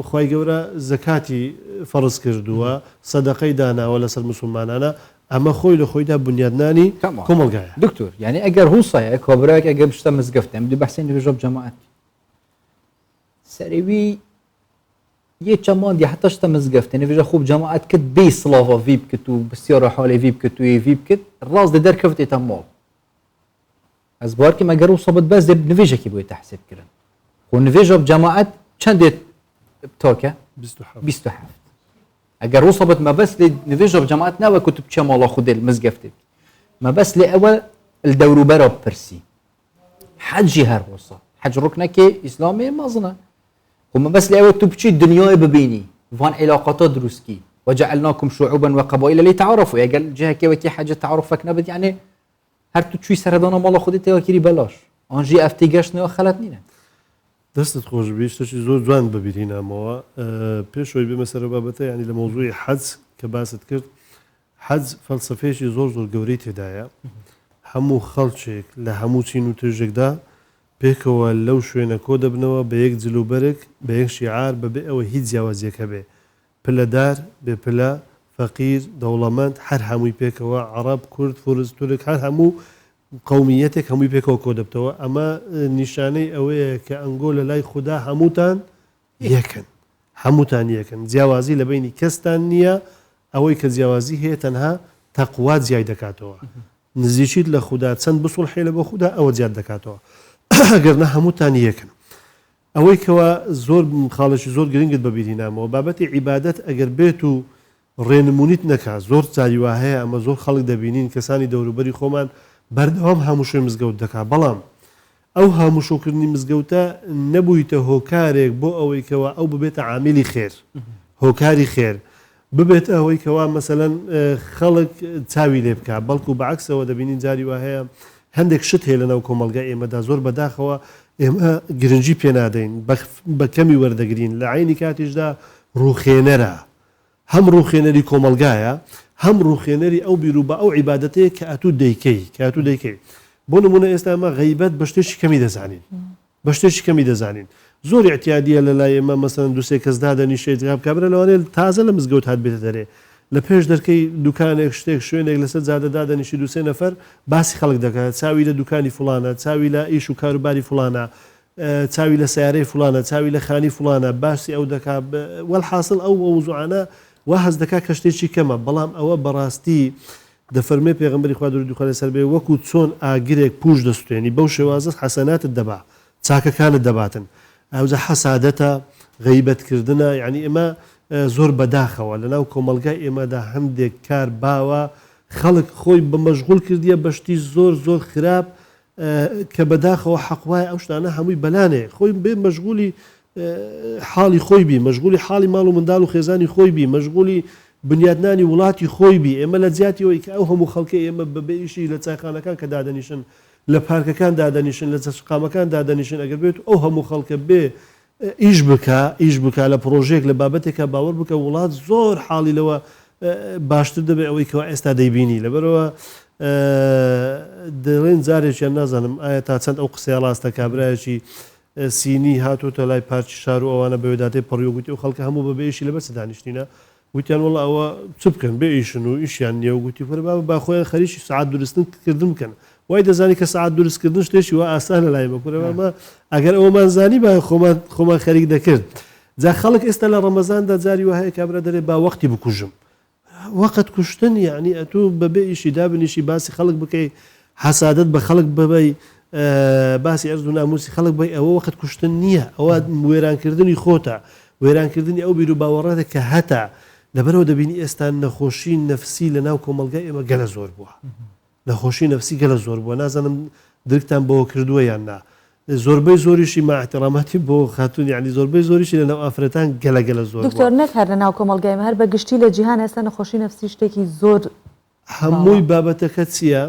خوای گەورە زەکاتی فەرز کردووە سەدەقەی داناوە لەسەر مسلمانانە ئەمە خۆی لە خۆیدا بنیادنانی کۆمەلگایە دکتۆر یعنی ئەگەر هوسایە کۆبراک ئەگە بشتە مزگەفتە دی بەحسین نوێژە جەماعەت سەرەوی یە چەمان دی حتا شتە مزگەفتە نوێژە خوب جەماعەت کرد بێ سڵاڤە ڤی بکرد و بسیارە حاڵی ڤی بکرد و ڤی بکرد ڕاست دە دەرکەوتێتە ماڵ ئەس باوەڕکەم ئەگەر وسەبت بەس دێ نوێژێکی بۆی تەحسیبکردن و نوێژە جەماعەت چەندێت تۆکە 27 ئەگەر وسەبت مەبەس لێ نوێژە جەماعەت ناوە کە تو بچە ماڵە خودێ مزگەفتێک مەبەس لێ ئەوە دەوروبەرە بپرسی حەجی هەر وسە حەج ڕوکنەکێ ئیسلامی مەزنە و مەبەس لێ ئەوە تو بچی دنیای ببینی وان علاقەتە دروستکی وجعلناكم شعوبا وقبائل لتعارفوا ئەگەر جهەکەوەتی حەجە تعارفەک نەبێت یعنی هەر تو چوی سەردانە ماڵە خودی تێوەکیری بەلاش ئەنژی ئەفتی گەشتنەوە خەلەت نینە دەستت خۆش بیشتشی زۆر جوان بەبیری نامەوە پێشەوەی بێمە سەر بابەتە ینی لە مۆزوعی حەج کە باست کرد حەج فەلسەفەیەکی زۆر گەورەی تێدایە هەموو خەڵکێک لە هەموو چین و توێژێکدا پێکەوە لەو شوێنە کۆ دەبنەوە بە یەک جلوبەرێک بە یەک شیعار بەبێ ئەوە هیچ جیاوازیەکە بێ پلەدار بێ پلە فەقیر دەوڵەمەند هەر هەمووی پێکەوە عەرەب کورد فورس تورک هەر هەموو قەومیەتێک هەمووی پێکەوە کۆ دەبتەوە ئەمە نیشانەی ئەوەیە کە ئەنگۆ لە لای خوددا هەمووتان یەکن هەمووتان یەکن جیاوازی لە بینی کەستان نییە ئەوەی کە جیاوازی هەیە تەنها تەقوا جیای دەکاتەوە نزیکیت لە خوددا چەند بسوڵحێ لە بۆ خوددا ئەوە زیاد دەکاتەوە ئەگەرنە هەمووتان یەکن ئەوەی کەوە زۆر خاڵشی زۆر گرنگت بەبیری نامەوە بابەتی عیبادەت ئەگەر بێت و ڕێنمونیت نەکات زۆر جاریوا هەیە ئەمە زۆر خەڵک دەبینین کەسانی دەوروبەری خۆمان بەردەوام هەمووشوی مزگەوت دەکات بەڵام ئەو هەمووشۆکردنی مزگەوتە نەبوویتە هۆکارێک بۆ ئەوەی کەوە ئەو ببێتە عامیلی خێر هۆکاری خێر ببێت ئەوەی کەوا مەسەلەن خەڵک چاوی لێ بکە بەڵکو بەعکسەوە دەبینین جاری وا هەیە هەندێک شت هەیە لەناو کۆمەلگای ئێمەدا زۆر بەداخەوە ئێمە گرنگی پێنادەین بە کەمی وەردەگرین لە عینی کاتیشدا ڕووخێنەرە هەم ڕووخێنەری کۆمەلگایە هەم ڕووخێنەری ئەو بیرروبە ئەو عیبادەتەیە کە ئەتوو دەیکەی بۆ نمونە ئێستا ئەمە غەیبەت بە شتێکی کەمی دەزانین بە شتێکی کەمی دەزانین زۆر احتیادیە لە لای ئێمە مەسەن دووسێ کەس دادەنیشێت کابرا لەوانێ تازە لە مزگەوت هات بێتە دەرێ لە پێش دەرکەی دوکانێک شتێک شوێنێک لەسەر زادە دادەنیشی دووسێ نەفەر باسی خەڵک دەکات چاوی لە دوکانی فلانە چاوی لە ئیش و کاروباری فلانە چاوی لە سیارەی فلانە چاوی لە خانی فلانە باسی ئەو دەکات وەڵحاصل ئەو موزوعانە وا هەز دەکات کە شتێکی کەمە بەڵام ئەوە بەڕاستی دەفەرمێ پێغەمبەری خوا درود و خۆی لەسەر بێ وەکو چۆن ئاگرێک پوش دەستوێنی بەو شێوازە حەسەناتت دەبا چاکەکانت دەباتن ئەوزە حەسادەتە غەیبەتکردنە یعنی ئێمە زۆر بەداخەوە لەناو کۆمەلگای ئێمەدا هەندێک کار باوە خەڵک خۆی بە مەشغول کردیە بەشتی زۆر زۆر خراپ کە بەداخەوە حەقوای ئەو شتانە هەمووی بەلانێ خۆی بێ مەشغولی حاڵی خۆی بی مەشغولی حاڵی ماڵ و منداڵ و خێزانی خۆی بی مەشغولی بنیادنانی وڵاتی خۆی بی ئێمە لە جیاتیەوەی کە ئەو هەموو خەڵکی ئێمە بەبێئیشی لە چایخانەکان کە دادەنیشن لە پارکەکان دادەنیشن لە چەسقامەکان دادەنیشن ئەگەر بێت ئەو هەموو خەڵکە بێ ئیش بکە لە پرۆژێک لە بابەتێکە باوەڕ بکە وڵات زۆر حاڵی لەوە باشتر دەبێت ئەوەی کەەوە ئێستا دەیبینی لەبەرەوە دەڵێن جارێکیان نازانم ئایا تا چەند ئەو قسەی ڕاستە کابراایەکی سینی هاتوۆتە لای پارکی شار و ئەوانە بەوێداتێ پڕیۆگوتی و خەڵکە هەموو بەبێشی لەبەر دانیشتینە وتیان وڵ ئەوە چ بکەن بێ ئیشن و ئیشیان نییە و گوتی فەربا با خۆیان خەریکی سعات درستن کردن بکەن وای دەزانی کە سعات دروستکردن شتێکی وە ئاسانە لای مەکوورەوەمە ئەگەر ئەومانزانی بە خۆمان خەریک دەکرد جا خەڵک ئێستا لە ڕەمەزاندا جاری وهەیە کابرا دەرێ با وەختی بکوژم وەقت کوشتن یعنی ئەتوو بەبێ ئیشی دابنیشی باسی خەڵک بکەی حەسادت بە خەڵک ببەی باسی ئەرز و ناموسی خەڵک بی ئەوە وەخت کوشتن نییە ئەوە وێرانکردنی خۆتە وێرانکردنی ئەو بیر و باوەڕاتە کە هەتا لەبەرەوە دەبینی ئێستا نەخۆشی نەفسی لە ناو کۆمەلگای ئێمە گەلە زۆر بووە نەخۆشی نەفسی گەلە زۆر بووە نازانم درکتان بەوە کردووە یان نا زۆربەی زۆریشی ماحتراماتی بۆ خاتون یعنی زۆربەی زۆریشی لە ناو ئافرەتان گەلە زۆر دکتۆر نەکار لە ناو کۆمەلگای هەر بە گشتی لە جیهان ئێستا نەخۆشی نەفسی شتێکی زۆر هەمووی بابەتەکە چییە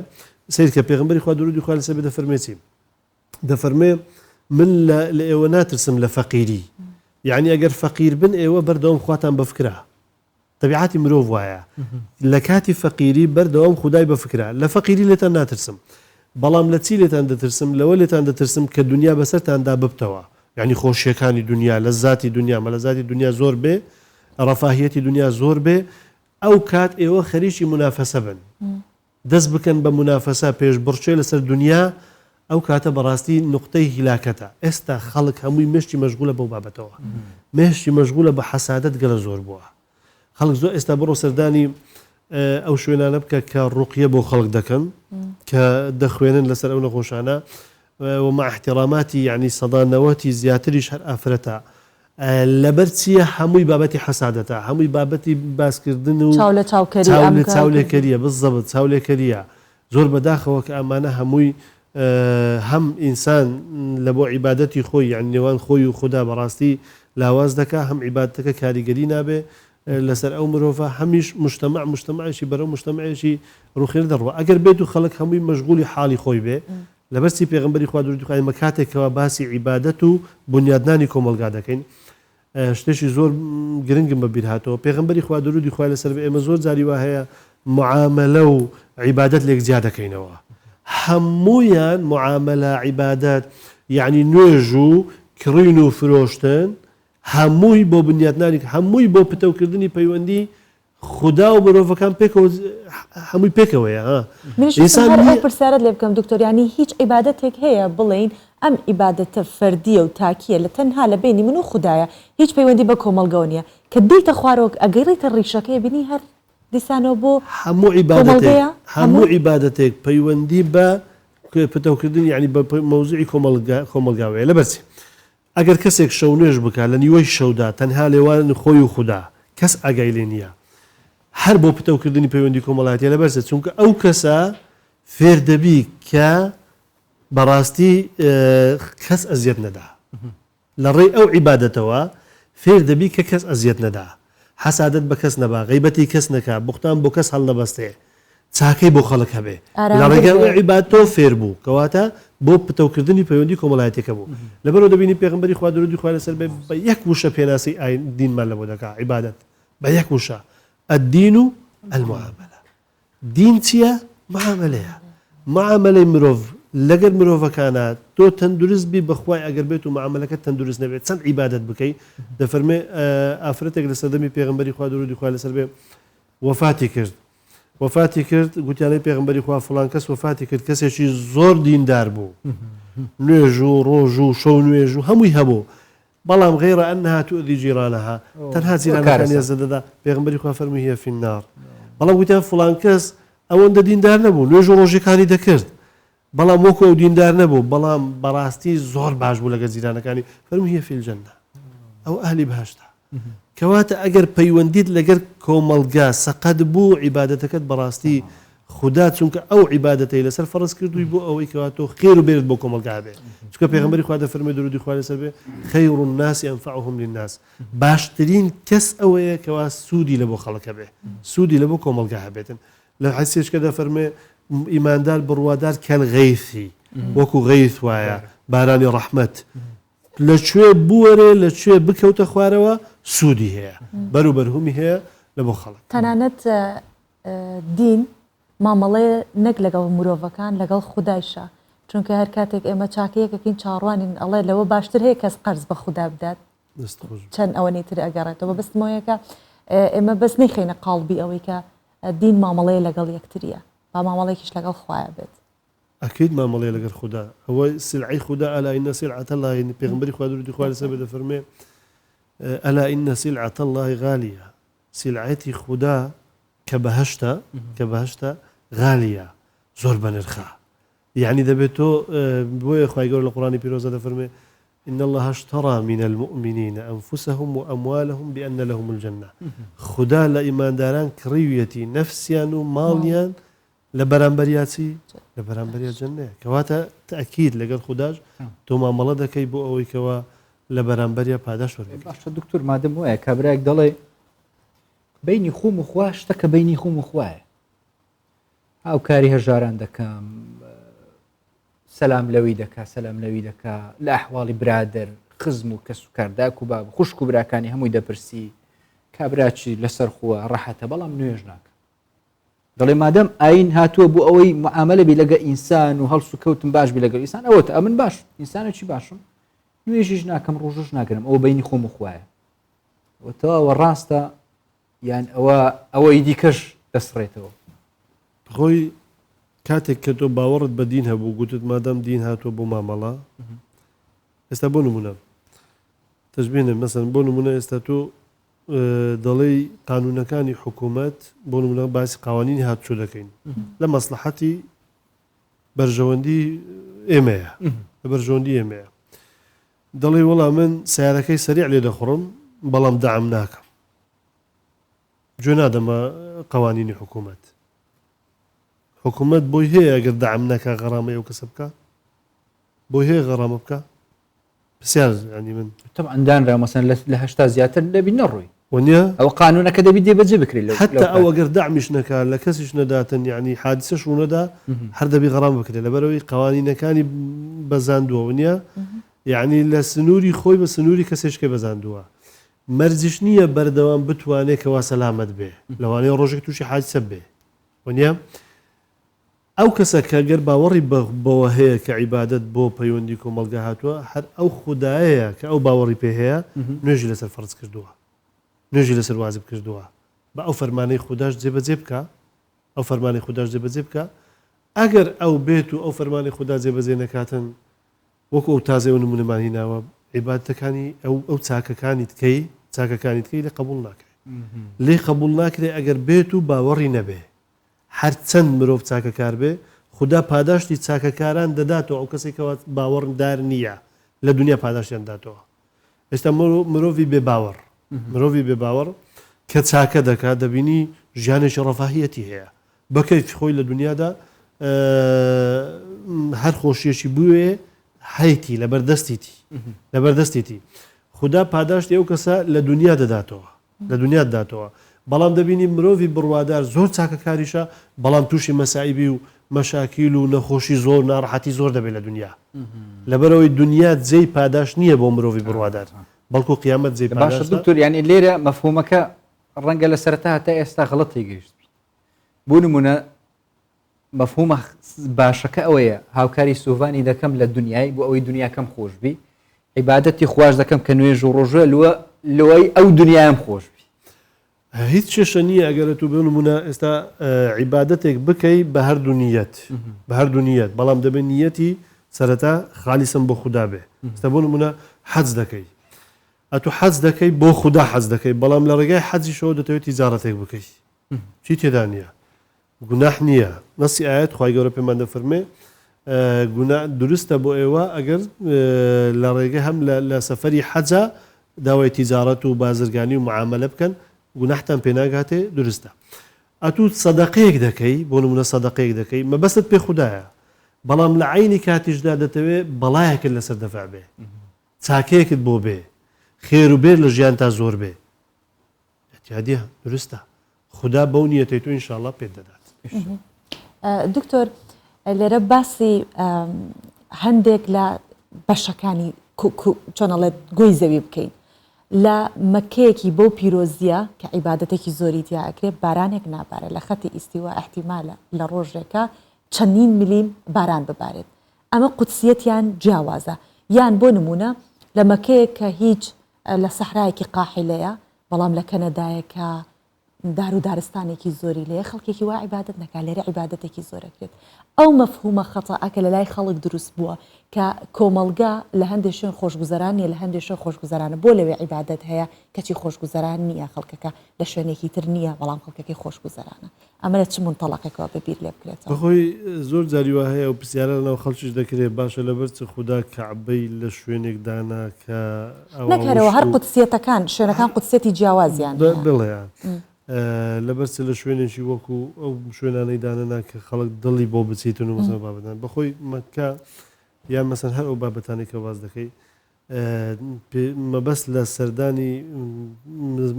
سیر کە پێغمبەری خوا درود و خوا لەسەر بێ دەفەرمێتی دەفەرمێ من لە ئێوە ناترسم لە فەقیری یعنی ئەگەر فەقیر بن ئێوە بەردەوام خواتان بەفکرا طبیعەتی مرۆڤ وایە لە کاتی فەقیری بەردەوام خودای بەفکرا لە فەقیری لێتان ناترسم بەڵام لە چی لێتان دەترسم لەوە لێتان دەترسم کە دنیا بەسەرتاندا ببتەوە یعنی خۆشیەکانی دنیا لە زاتی دنیا مەلەزاتی دنیا زۆر بێ ڕەفاهیەتی دنیا زۆر بێ ئەو کات ئێوە خەریکی منافەسە بن دەست بکەن بە منافەسە پێش بڕچێ لەسەر دنیا ئەو کاتە بەڕاستی نقطەی هیلاکەتە ئێستا خەڵک هەمووی مشتی مەشغولە بەو بابەتەوە مشتی مەشغولە بە حەسادەت گەلە زۆر بووە خەڵک زۆر ئێستا بڕۆ سەردانی ئەو شوێنانە بکە کە ڕوقیە بۆ خەڵک دەکەن کە دەخوێنن لەسەر ئەو نەخۆشانە ومع احتراماتی یعنی سەدانەوەتی زیاتریش هەر ئافرەتە لەبەر چییە هەمووی بابەتی حەسادەتە هەمووی بابەتی باسکردن و چاولێکەریە بزەبت چاولێکەریە زۆر بەداخەوە کە ئەمانە هەمووی هەم ئینسان لە بۆ عیبادەتی خۆی یان نێوان خۆی و خوددا بەڕاستی لاواز دەکا هەم عیبادەتەکە کاریگەری نابێ لەسەر ئەو مرۆڤە هەمیش مجتەمعشی بەرەو مجتەمعێکی ڕوخێر دەڕوە ئەگەر بێت و خەڵک هەمووی مەشغولی حاڵی خۆی بێ لەبەرچی پێغمبەری خوا درود و خۆی مە کاتێکەوە باسی عیبادەت و بنیادنانی کۆمەلگا دەکەین شتێکی زۆر گرنگم بەبیر هاتەوە پێغمبەری خوا درودی خوا لەسەر ئێمە زۆر جاری وا هەیە معاملە و عیبادەت لێک جیا دەکەینەوە هەموویان معاملە عیبادەت یعنی نوێژ و کڕین و فرۆشتن هەمووی بۆ بنیادنانی هەمووی بۆ پتەوکردنی پەیوەندی خدا و مرۆڤەکان پێکەوە هەمووی پێکەوەیە پرسیارەت لێ بکەم دکتۆریانی هیچ عیبادەتێک هەیە بڵین ئەم عیبادەتە فەردیە و تاکیە لە تەنها لە بینی من و خوددایە هیچ پەیوەندی بە کۆمەلگەوە نیە کە دیتە خوارەوە ئەگەڕیتە ڕیشەکەی بینی هەر دیسانەوە بۆ هەموو عیبادەتێک پەیوەندی بە پتەوکردن یعنی بە مەوزوعی کۆمەلگاوەیە لەبەرچی ئەگەر کەسێک شەو نوێژ بکات لە نیوەی شەودا تەنها لێوان خۆی و خوددا کەس ئاگای لێ نییە هەر بۆ پتەوکردنی پەیوەندی کۆمەڵایەتیە لەبەرچە چونکە ئەو کەسە فێر دەبی کە بەڕاستی کەس ئەزیەت نەدا لە ڕێی ئەو عیبادەتەوە فێر دەبی کە کەس ئەزیەت نەدا حەسادەت بە کەس نەبا غیبەتی کەس نەکا بوختان بۆ کەس هەڵ نەبەستێ چاکەی بۆ خەڵک هەبێ لە ڕێگای عیبادەتەوە فێر بوو کەواتە بۆ پتەوکردنی پەیوەندی کۆمەڵایەتەکە بوو لەبەرەوە دەبینی پێغمبەری خوا درودی خوا لەسەر بێ بە یەک وشە پێناسی دینمان لەبۆ دەکا عیبادەت بە یەک وشە الدین المعاملة دین چییە؟ معاملەیە معاملەی مرۆڤ لەگەر مرۆڤەکانە تۆ تەندروست بی بەخوای ئەگەر بێت و معاملەکە تەندروست نەبێت چەند عیبادەت بکەیت دەفەرمێ ئافرەتێک لە سەردەمی پێغمبەری خوا درودی خوا لەسەر بێ وفاتی کرد گوتیانەی پێغمبەری خوا فڵان کەس وفاتی کرد کەسێکی زۆر دیندار بوو نوێژ و ڕۆژ و شەو نوێژ و هەمووی هەبوو بەڵام غیرە ئەنها تؤذی جیرانەها تەنها جیرانەکانی ئەزە دەدا پێغمبەری خوا فەرمی هي في النار بەڵام گوتیان فڵان کەس ئەوەندە دیندار نەبوو نوێژ و ڕۆژەکانی دەکرد بەڵام وەکو ئەو دیندار نەبوو بەڵام بەڕاستی زۆر باش بوو لەگەڵ جیرانەکانی فەرمی هي في الجنة ئەو ئەهلی بەهەشتە کەواتە ئەگەر پەیوەندیت لەگەر کۆمەڵگا سەقەت بوو عیبادەتەکەت بەڕاستی خدا چونکە ئەو عیبادەتەی لەسەر فەرز کردووی بۆ ئەوەی کەواتۆ خێر و بێت بۆ کۆمەلگا بێ چونکە پێغمبەری خوا دەفەرمێ درودی خوا لەسەر بێ خەیر الناس ئەنفعهم للناس باشترین کەس ئەوەیە کەوا سوودی لە بۆ خەڵکە بێ سوودی لە بۆ کۆمەلگا هەبێتن لە حەدیثێکدا دەفەرمێ ئیماندار بڕوادار کەلغەیثی وەکو غەیث وایە بارانی ڕەحمەت لەکوێ بوەرێ لەکوێ بکەوتە خوارەوە سوودی هەیە بەروبەرهومی هەیە لە بۆ خەڵک تەنانەت دین مامەڵەیە نەک لەگەڵ مرۆڤەکان لەگەڵ خوددایشە چونکە هەر کاتێک ئێمە چاکەیەکەکەین چاڕوانین ئەڵێ لەوە باشتر هەیە کەس قەرز بە خوددا بدات چەند ئەوەی تر ئەگەڕێتەوە بەستمەوەیەکە ئێمە بەس نەیخینە قاڵبی ئەوەی کە دین مامەڵەیە لەگەڵ یەکتریە با مامەڵێکیش لەگەڵ خوایە بێت ئەکید مامەڵەیە لەگەر خوددا ئەوە سلعی خوددا ئەلا ئینە سلعەتە الله پێغمبەری خوا درودی خوا لەسەر بێ دەفەرمێ ئەلا ئینە سلعەتە الله غالیە سلعەتی خوددا کە بەهەشتە غالیە زۆر بەنرخە يعني دەبێت تۆ بۆیە خوای گەورە لە قورآنی پیرۆزە دەفەرمێ إن الله اشترى من المؤمنين أنفسهم وأموالهم بأن لهم الجنة خدا لإيمان داران كريويتي نفسيان وماليان لبرانبرياتي لبرانبريات جنة كواتا تأكيد لقد خداج تو ما ملدا كي بو أوي كوا لبرانبريا باداش ورقي باش دكتور مادام ويا كابراك دلي بيني خوم وخوا اشتكى بيني خوم وخواه أو كاري هجاران دكام سلام لەوی دەکا سەلام لەوی دەکا لە ئەحواڵی برادر خزم و کەس و کارداک و باب خوشک و براکانی هەمووی دەپرسی کابراچی لەسەر خووە ڕەحەتە بەڵام نوێژ ناکە دەڵێ مادەم ئاین هاتووە بۆ ئەوەی معاملە بی لەگە ئینسان و هەڵس و کەوتم باش بی لەگەڵ ئینسان ئەوەتە ئەمن باش ئینسانێکی باشم نوێژیش ناکەم ڕۆژش ناگرم ئەوە بینی خۆم خوایە ئەوە ڕاستە یان ئەوەی دیکەش دەسڕێتەوە خۆی کاتێک کە تۆ باوەڕت بە دین هەبوو گوتت مادام دین هاتووە بۆ مامەڵە ئێستا بۆ نمونە تەشبیهێنێ مەسەن بۆ نمونە ئێستا تۆ دەڵێی قانونەکانی حکوومەت بۆ نمونە باسی قوانینی هاتوچۆ دەکەین لە مەسلحەتی بەرژەوەندی ئێمەیە لە بەرژەوەندی ئێمەیە دەڵێ وەڵام من سیارەکەی سەریع لێ دەخڕم بەڵام داعم ناکەم گوێ نادەمە قوانینی حکوومەت حکوومەت بۆی هەیە ئەگەر داعم ناکا غەرامەی ئەو کەسە بکە بۆی هەیە غەرامە بکە پرسیار ینی من طبعا دانرا مەسەن لە 80 زیاتر دەبی نەڕووی وەنیە ئەو قانونەکە دەبی دێبەجێ بکرێت حتى ئەو ئەگەر داعمیش نەکا لە کەسیش نەداتن یعنی حادسەش ڕوونەدا هەر دەبی غەرام بکرێت لەبەرەوەی قوانینەکانی بەزاندووە ونیە یعنی لە سنووری خۆی بە سنووری کەسێشکە بەزاندووە مەرجش نییە بەردەوام بتوانێت کەوا سەلامەت بێ لەوانەیە ڕۆژێک تووشی حادسە بێ وەنیە ئەو کەسە کە گەر باوەڕی بەوە هەیە کە عیبادەت بۆ پەیوەندی کۆمەلگا هاتووە هەر ئەو خوددایەیە کە ئەو باوەڕی پێ هەیە نوێژی لەسەر فەرز کردووە نوێژی لەسەر واجب کردووە بە ئەو فەرمانەی خودداش جێبەجێ بکە ئەو فەرمانی خودداش جێبەجێ بکە ئەگەر ئەو بێت و ئەو فەرمانی خوددا جێبەجێ نەکاتن وەکو ئەو تازەوە نمونەمانی ناوە عیبادەتەکانی ئەو چاکەکانی تکەی لێ قبول ناکرێت لێ قبول ناکرێت ئەگەر بێت و باوەڕی نەبێ هەر چەند مرۆڤ چاکەکار بێ خوددا پاداشتی چاکەکاران دەداتەوە ئەو کەسێکەوە باوەڕدار نییە لە دنیا پاداشتیان داتەوە ئێستا مرۆڤی بێ باوەڕ کە چاکە دەکات دەبینی ژیانێکی ڕەفاهیەتی هەیە بەکەیفی خۆی لە دنیادا هەر خۆشیەکی بووێ هەیتی لەبەردەستیتی خوددا پاداشتی ئەو کەسە لە دنیا دەداتەوە بەڵام دەبینی مرۆڤی بڕوادار زۆر چاکەکاریشە بەڵام تووشی مەسائیبی و مەشاکیل و نەخۆشی زۆر ناڕەحەتی زۆر دەبێت لە دنیا لەبەرەوەی دنیا جێی پاداش نییە بۆ مرۆڤی بڕوادار بەڵکو قیامەت جێی باش دکتۆر یعنی لێرە مەفهومەکە ڕەنگە لە سەرەتا هەتا ئێستا غەڵەتی گەیشت بۆ نمونە مەفهومە باشەکە ئەوەیە هاوکاری سوڤانی دەکەم لە دنیای بۆ ئەوەی دنیاکەم خۆشبی عیبادەتی خواش دەکەم کە نوێژ و ڕۆژە لەوەی ئەو دنیایم خۆشبی هیچ شێشە نییە ئەگەرە تو بنمونە ئێستا عیبادەتێک بکەی بە هەردوو نیەت بە هەردوو نیەت بەڵام دەبێت نیەتی سەرەتا خالیسم بۆ خوددا بێ ئێستا بۆ نمونە حەج دەکەی ئەتو حەج دەکەی بۆ خوددا حەج دەکەی بەڵام لە ڕێگای حەجیشەوە دەتەوێت تیجارەتێک بکەی چی تێدا نییە گوناح نییە نەسی ئاەت خوای گەورە پێمان دەفەرمێ دروستە بۆ ئێوە ئەگەر لە ڕێگەی هەم لە سەفەری حەجە داوای تیجارەت و بازرگانی و معاملە بکەن گوناحتان پێناگاتێ دروستە ئەتو سەدەقەیەک دەکەی بۆ نمونە سەدەقەیەک دەکەی مەبەستت پێ خوددایە بەڵام لە عینی کاتیشدا دەتەوێت بەڵایەکت لەسەر دەفع بێ چاکەیەکت بۆ بێ خێر و بێر لە ژیان تا زۆر بێ احتیادیە دروستە خوددا بەو نیەتەی تو ئینشاءڵڵا پێت دەدات دکتۆر لێرە باسی هەندێک لە بەشەکانی چۆنەڵێت گوێی زەوی بکەین لە مەکەیەکی بەو پیرۆزیە کە عیبادەتێکی زۆری تیاکرێت بارانێک نابارێت لە خەتی ئیستیوا احتیمالە لە ڕۆژێکە چەندین میلیم باران ببارێت ئەمە قودسیەتیان جیاوازە یان بۆ نمونە لە مەکەیەک کە هیچ لە سەحرایەکی قاحیلەیە بەڵام لە کەنەدایەکە دار و دارستانێکی زۆری لێ خەڵکێکی وا عیبادەت نەکا لێرە عیبادەتێکی زۆرەکرێت ئەو مەفهومە خەتەئەکە لە لای خەڵک دروست بووە کە کۆمەلگا لە هەندێک شوێن خۆشگوزەرانیە لە هەندێک شوێن خۆشگوزەرانە بۆ لەوێ عیبادەت هەیە کەچی خۆشگوزەران نییە خەڵکەکە لە شوێنێکی تر نییە بەڵام خەڵکەکەی خۆشگوزەرانە ئەمە لە چ منتەڵەقێکەوە بەبیر لێ بکرێتەوە بەخۆی زۆر جاری وا هەیە و پرسیارە لەناو خەڵکیش دەکرێت باشە لەبەر چ خوددا کەعبەی لە شوێنێک دانا کە نەکەرەوە هەر قودسیەتەکان شوێنەکان قودسیەتی جیاوازیان بڵێیان لەبەرچ لە شوێنێکی وەکو ئەو شوێنانەی دانەنا کە خەڵک دڵی بۆ بچیتون و مەسەڵ بابەتان بەخۆی مەکە یان مەسەن هەر ئەو بابەتانی کە واز دەکەی مەبەست لە سەردانی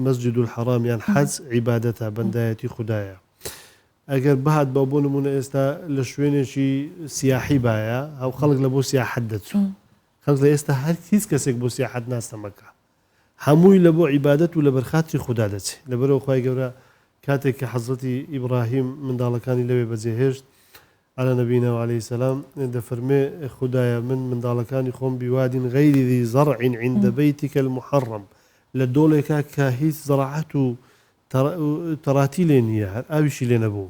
مەسجد الحەرام یان حەج عیبادەتە بەندایەتی خوددایە ئەگەر بەهات بۆ نمونە ئێستا لە شوێنێکی سیاحی باە ئەو خەڵک لە بۆ سیاحەت دەچوو خەڵک لە ئێستا هەر هیچ کەسێک بۆ سیاحەت ناستەمەکە هەمووی لە بۆ عیبادەت و لە بەرخاتری خوددا دەچێت لەبەرەوە خوای گەورە کاتێک کە حەزرەتی ئیبراهیم منداڵەکانی لەوێ بەجێهێشت على نبينا عليه السلام دفرمي خدايا من منداڵەکانی خۆم بوادin غير ذي زرع عند بيتك المحرم لدولك كهيث زراعته تراتي لێ نییە هەر ئاویشی لێ نەبوو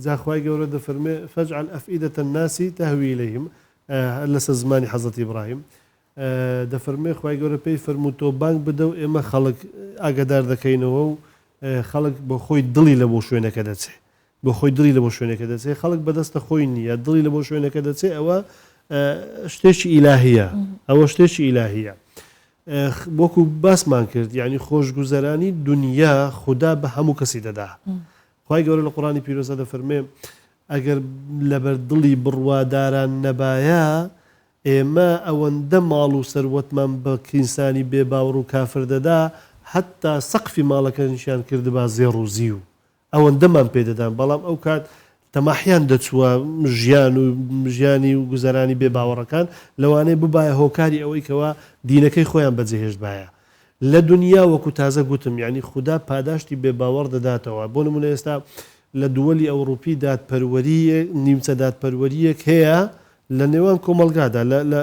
جاخوای گەورە دەفەرمێ فەجعل ئەفئیدەة الناس تهوی إليهم لەسەر زمانی حەزرەتی ئیبراهیم دەفەرمێ خوای گەورە پێی فەرموو تۆ بانگ بدە و ئێمە خەڵک ئاگادار دەکەینەوە و خەڵک بۆ خۆی دڵی لە بۆ شوێنەکە دەچێت بۆ خۆی دڵی لە بۆ شوێنەکە دەچێت خەڵک بەدەستە خۆی نییە دڵی لە بۆ شوێنەکە دەچێت ئەوە شتێکی ئیلاهیە ئەوە شتێکی ئیلاهیە وەکو باسمان کرد یعنی خۆشگوزەرانی دنیا خوددا بە هەموو کەسی دەدا خوای گەورە لە قوڕانی پیرۆزە دەفەرمێ ئەگەر لەبەر دڵی بڕواداران نەبایە ئێمە ئەوەندە ماڵ و سەروەتمان بە ئینسانی بێ باوەڕ و کافر دەدا حتا سەقفی ماڵەکە نیشان کرد با زێڕ و زی و ئەوەندەمان پێدەدان بەڵام ئەو کات تەماحیان دەچووە ژیانی و گوزەرانی بێ باوەڕەکان لەوانەیە ببایە هۆکاری ئەوەی کەوا دینەکەی خۆیان بەجێهێشت باە لە دنیا وەکو تازە گوتم یعنی خوددا پاداشتی بێ باوەڕ دەداتەوە بۆ نمونە ئێستا لە دووەلی ئەوروپی دادپەروەریە نیمچە دادپەروەریەک هەیە لە نێوان کۆمەلگادا لە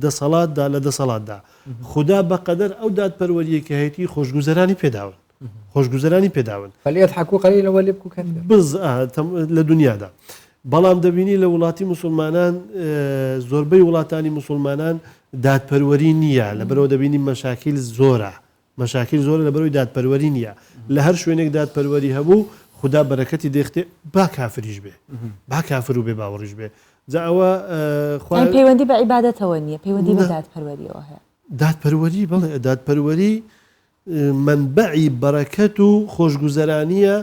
دەسەڵاتدا لە دەسەڵاتدا خوددا بەقەدەر ئەو دادپەروەریەکە هەیەی خۆشگوزەرانی پێداون خۆشگوزەرانی پێداون فەلیەت حەکو قەلیل لەوە لێ بکوکەن بز لە دنیادا بەڵام دەبینی لە وڵاتی موسڵمانان زۆربەی وڵاتانی موسڵمانان دادپەروەری نییە لەبەرەوە دەبینی مەشاکیل زۆرە مەشاکیل زۆرە لەبەرەوەی دادپەروەری نییە لە هەر شوێنێک دادپەروەری هەبوو خوددا بەرەکەتی دێختێ با کافریش بێ با کافر و بێ باوەڕیش بێ ئەوە پەیوەندی بە عیبادەتەوە نییە پەیوەندی بە دادپەروەریەوە هەیە دادپەروەری بەڵێ دادپەروەری منبعی بەرەکەت و خۆشگوزەرانیە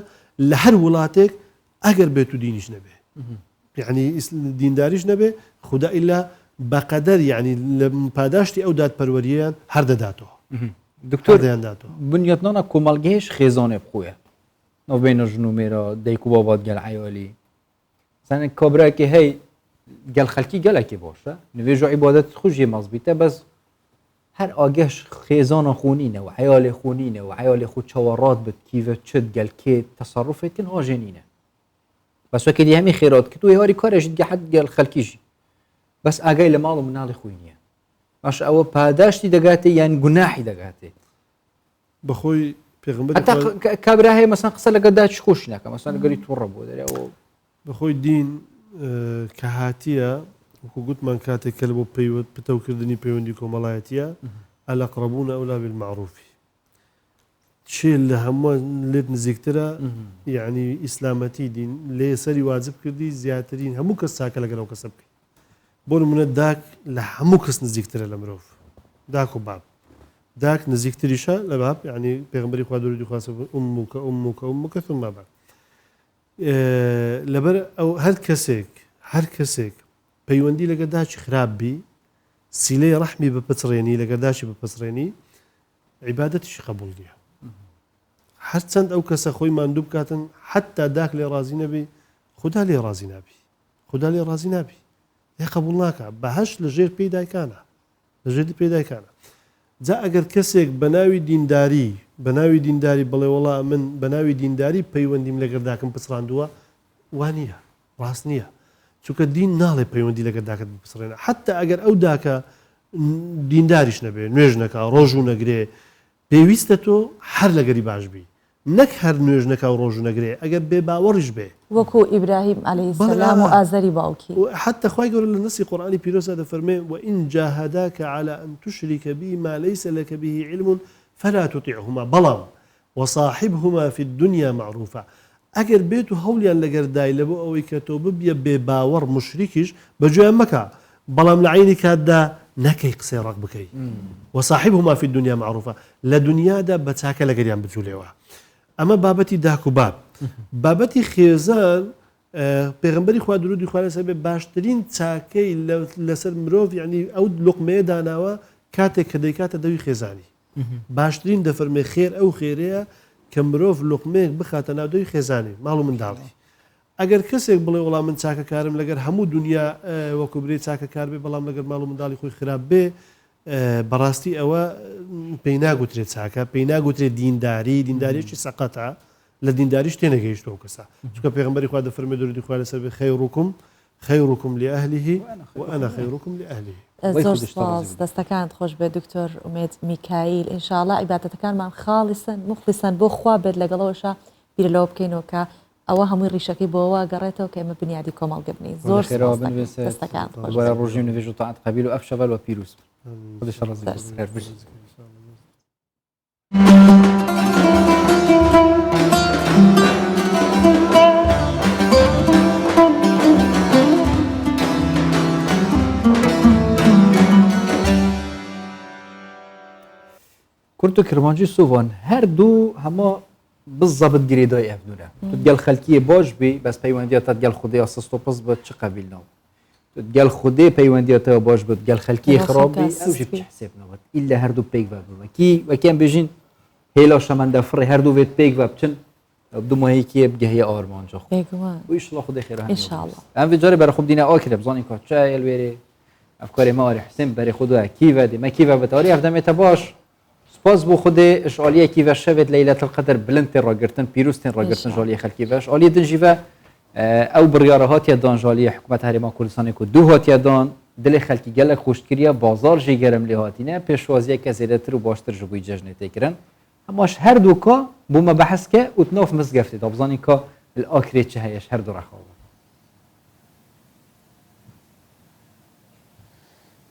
لە هەر وڵاتێک ئەگەر بێت و دینیش نەبێ یعنی دینداریش نەبێ خوددا ئیلا بەقەدەر یعنی لە پاداشتی ئەو دادپەروەریان هەر دەداتەوە دکتۆر دەیانداتەوە بنیەتنانە کۆمەڵگەیش خێزانێ بخۆیە ناو بینە ژنومێرە دایک و بابات گەل عیالی زانێک کابراایکی هەی گەل خەلکی گەلێکی باشە نوێژ و عیبادەت خوشی مەزبیتە بەس هەر ئاگەش خێزانە خونینەوە حیاڵێ خونینەوە حیاڵێ خو چاوەڕات بت کیڤە چت گەلکێت تەسەڕفێتکن ئاژێنینە بەسوەکە دی هەمی خێرات کە تو هێواری کارێژت گەحەت گەل خەلکیژی بەس ئاگای لە ماڵ و مناڵی خۆی نییە باش ئەوە پاداشتی دەگاتێ یان گوناحی دەگاتێ بەخۆی پێغمبەر کابرا هەیە مەسەن قسە لەگە داچ خۆش ناکە مەسەن لەگەری تووڕە بۆ دەرەوە بەخۆی دین کە هاتیە وەکو گوتمان کاتێک کە لە بۆ پەیوەند پتەوکردنی پەیوەندی کۆمەڵایەتیە ئەلەقرەبوون ئەولا بالمعروفی چێ لە هەمووان لێت نزیکترە یعنی ئیسلامەتی دین لێ سەری واجب کردی زیاترین هەموو کەس چاکە لەگەڵ کەسە بکەیت بۆ نمونە داک لە هەموو کەس نزیکترە لە مرۆڤ داک و باب داک نزیکتریشە لە باب یعنی پێغمبەری خوا دووری خواسە ئوموکە ثم باب لەبەر ئەو هەر کەسێک پەیوەندی لەگە داچی خراپبی سیلەی ڕەحمی بپچڕێنی لەگە داچی بپچڕێنی عیبادەتیشی قبول نییە هەرچەند ئەو کەسە خۆی ماندوو بکاتن حتا داک لێ ڕازی نەبی خدا لێ ڕازی نابی لێ قبول ناکە بەهەش لە ژێر پێی دایکانە لە ژێری پێی دایکانە جا ئەگەر کەسێک بە ناوی دینداری بڵێ وەڵا من بە ناوی دینداری پەیوەندیم لەگەر داکەم پچڕاندووە وانە ڕاست نییە چونکە دین ناڵێ پەیوەندی لەگەر داکەت بپسڕێنە حتا ئەگەر ئەو داکە دینداریش نەبێ نوێژ نەکا ڕۆژ و نەگرێ پێویستە تۆ هەر لەگەری باش بی نەک هەر نوێژ نەکا و ڕۆژ و نەگرێ ئەگەر بێ باوەڕیش بێ وەکو ئیبراهیم عەلەیهی سەلام و ئازەری باوکی حتى خوای گەورە لە نەسی قورئانی پیرۆزە دەفەرمێ وئین جاهداك على أن تشرك بي ما ليس لك به علم فلا تطيعهما بەڵام وصاحبهما في الدنيا معروفا ئەگەر بێت و هەولیان لەگەر دای لە بۆ ئەوەی کە تۆ ببیە بێ باوەڕ مشریکیش بەگوێیان مەکە بەڵام لە عینی کاتدا نەکەی قسەی ڕق بکەی وصاحبهما في الدنيا معروفا لە دنیادا بە چاکە لەگەریان بجوولێەوە ئەمە بابەتی داک و باب بابەتی خێزان پێغمبەری خوا درودی خوا لەسەر بێ باشترین چاکەی لەسەر مرۆڤ یعنی ئەو لوقمەیە داناوە کاتێک کە دەیکاتە دەوی خێزانی باشترین دەفەرمێ خێر ئەو خێرەیە کە مرۆڤ لوقمەیەک بخاتە ناو دەوی خێزانی ماڵ و منداڵی ئەگەر کەسێک بڵێ وەڵام من چاکەکارم لەگەر هەموو دنیا وەکو برێ چاکەکار بێ بەڵام لەگەر ماڵ و منداڵی خۆی خراپ بێ بەڕاستی ئەوە پێی ناگوترێت چاکە پێی ناگوترێت دینداریەکی سەقەتە لە دینداریش تێنەگەیشتەوە کەسە چونکە پێغمبەری خوا دەفەرمێ درودی خوا لەسەر بێ خەیڕوکم لأهله وأنا خەیڕوکم لأهله زۆر سپاس دەستەکانت خۆش بێ دکتۆر ئومێد میکایل ئینشاءڵڵا عیبادەتەکانمان خاڵیسن مخلیسن بۆ خوا بێت لەگەڵەوەشە بیرلەوە بکەینەوە کە ئەوە هەمووی ڕیشەکەی بۆەوە گەڕێتەوە کە ئێمە بنیادی کۆمەڵگە بنین زۆر دەستەکان ڕۆژی نوێژ و تاعات قەبیل و ئەف شەڤەل و پیرۆز کورد و کرمانجی سوڤان هەردوو هەمە بالضبط گرێدای ئەفدونە گەل خەلکیە باش بی بەس پەیوەندیاتە گەل خودەیە سست و پس بە چ قەبیلنەوە گەل خودێ پەیوەندیاتەوە باش بێت گەل خەلکی خراپبی ئەوژی حسێبنەوەت ئیلا هەردوو پێک بەبووەکی وەکیان بێژین هێلا شەمەندە فڕێ هەردوو بێت پێک بە بچن دومەیەکیە بگەهەیە ئارمانجا ویشڵا خودی خێرا ئەم جارێ بەرە خوب دینە ئاکرێ بزانین کات چای لێرێ ئەفکاری ماری حسێن بەرێ خودوە کیڤە دێمە کیڤە بەتاری ئەفدەمێتە باش سپاس بۆ خودێ ژالیەکی بە شەوێت لەیلەت القەدر بلندتێ ڕاگرتن پیرۆستێن ڕاگرتن ژالیە خەلکی بەش ئالیە دنجیڤە ئەو بڕیارە هاتیە دان ژالیە حکوومەت هەرێما کوردستانی و دوو هاتیە دان دلێ خەلکی گەلک خۆشتکریە بازار ژێ گەرم لێ هاتینە پێشوازیەکە زێدەتر و باشتر ژ بووی جەژنێ تێکردن ئەماش هەردووکە بوومە بەحەسکە وتنۆف مزگەفتێت دابزانی کە ئاکرێت چ هەیەش هەردوو ڕەخاوە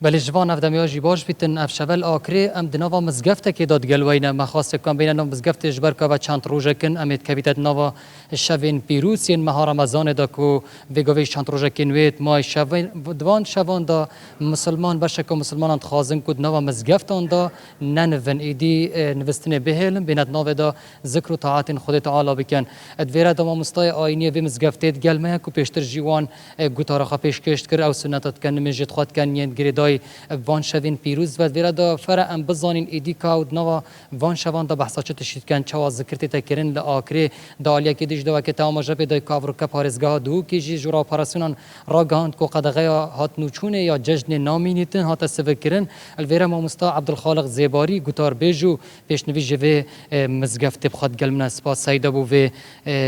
بله جوان اف دمیاجی باش بیتن اف شول آکری ام دنوا مزگفته که داد گلوینه مخواست کن بین نام مزگفت جبر که و چند روزه کن امید کبیت نوا شوین پیروسین ماه رمضان دا کو وگوی چند روزه کنویت ما شوین دوان شوان دا مسلمان باشه که مسلمانان خازن کد نوا مزگفتان دا ننون ایدی نوستن بهلم بینت نوا دا ذکر و طاعت خود تعالی بکن ادویره دا ما مستای آینی و مزگفتید گلمه کو پیشتر جوان گوتارخا پیش کشت کر او سنتات کن مجد خود کن ین گریدا دای وان شوین پیروز و ویرا دا فر ام بزانین ایدی کاود نوا وان شوان دا بحثا چه تشید کن چوا ذکرت تکرین لآکری دالیا که دیش دوا که تمام جبه دای کاور که پارزگاه دو که جی جورا پاراسونان را گاند کو قدغه هات نوچونه یا جشن نامینیتن هات سفکرین الویرا مامستا عبدالخالق زیباری گوتار بیجو پیشنوی جوه مزگفت بخواد گلمنا سپاس سیدا بو و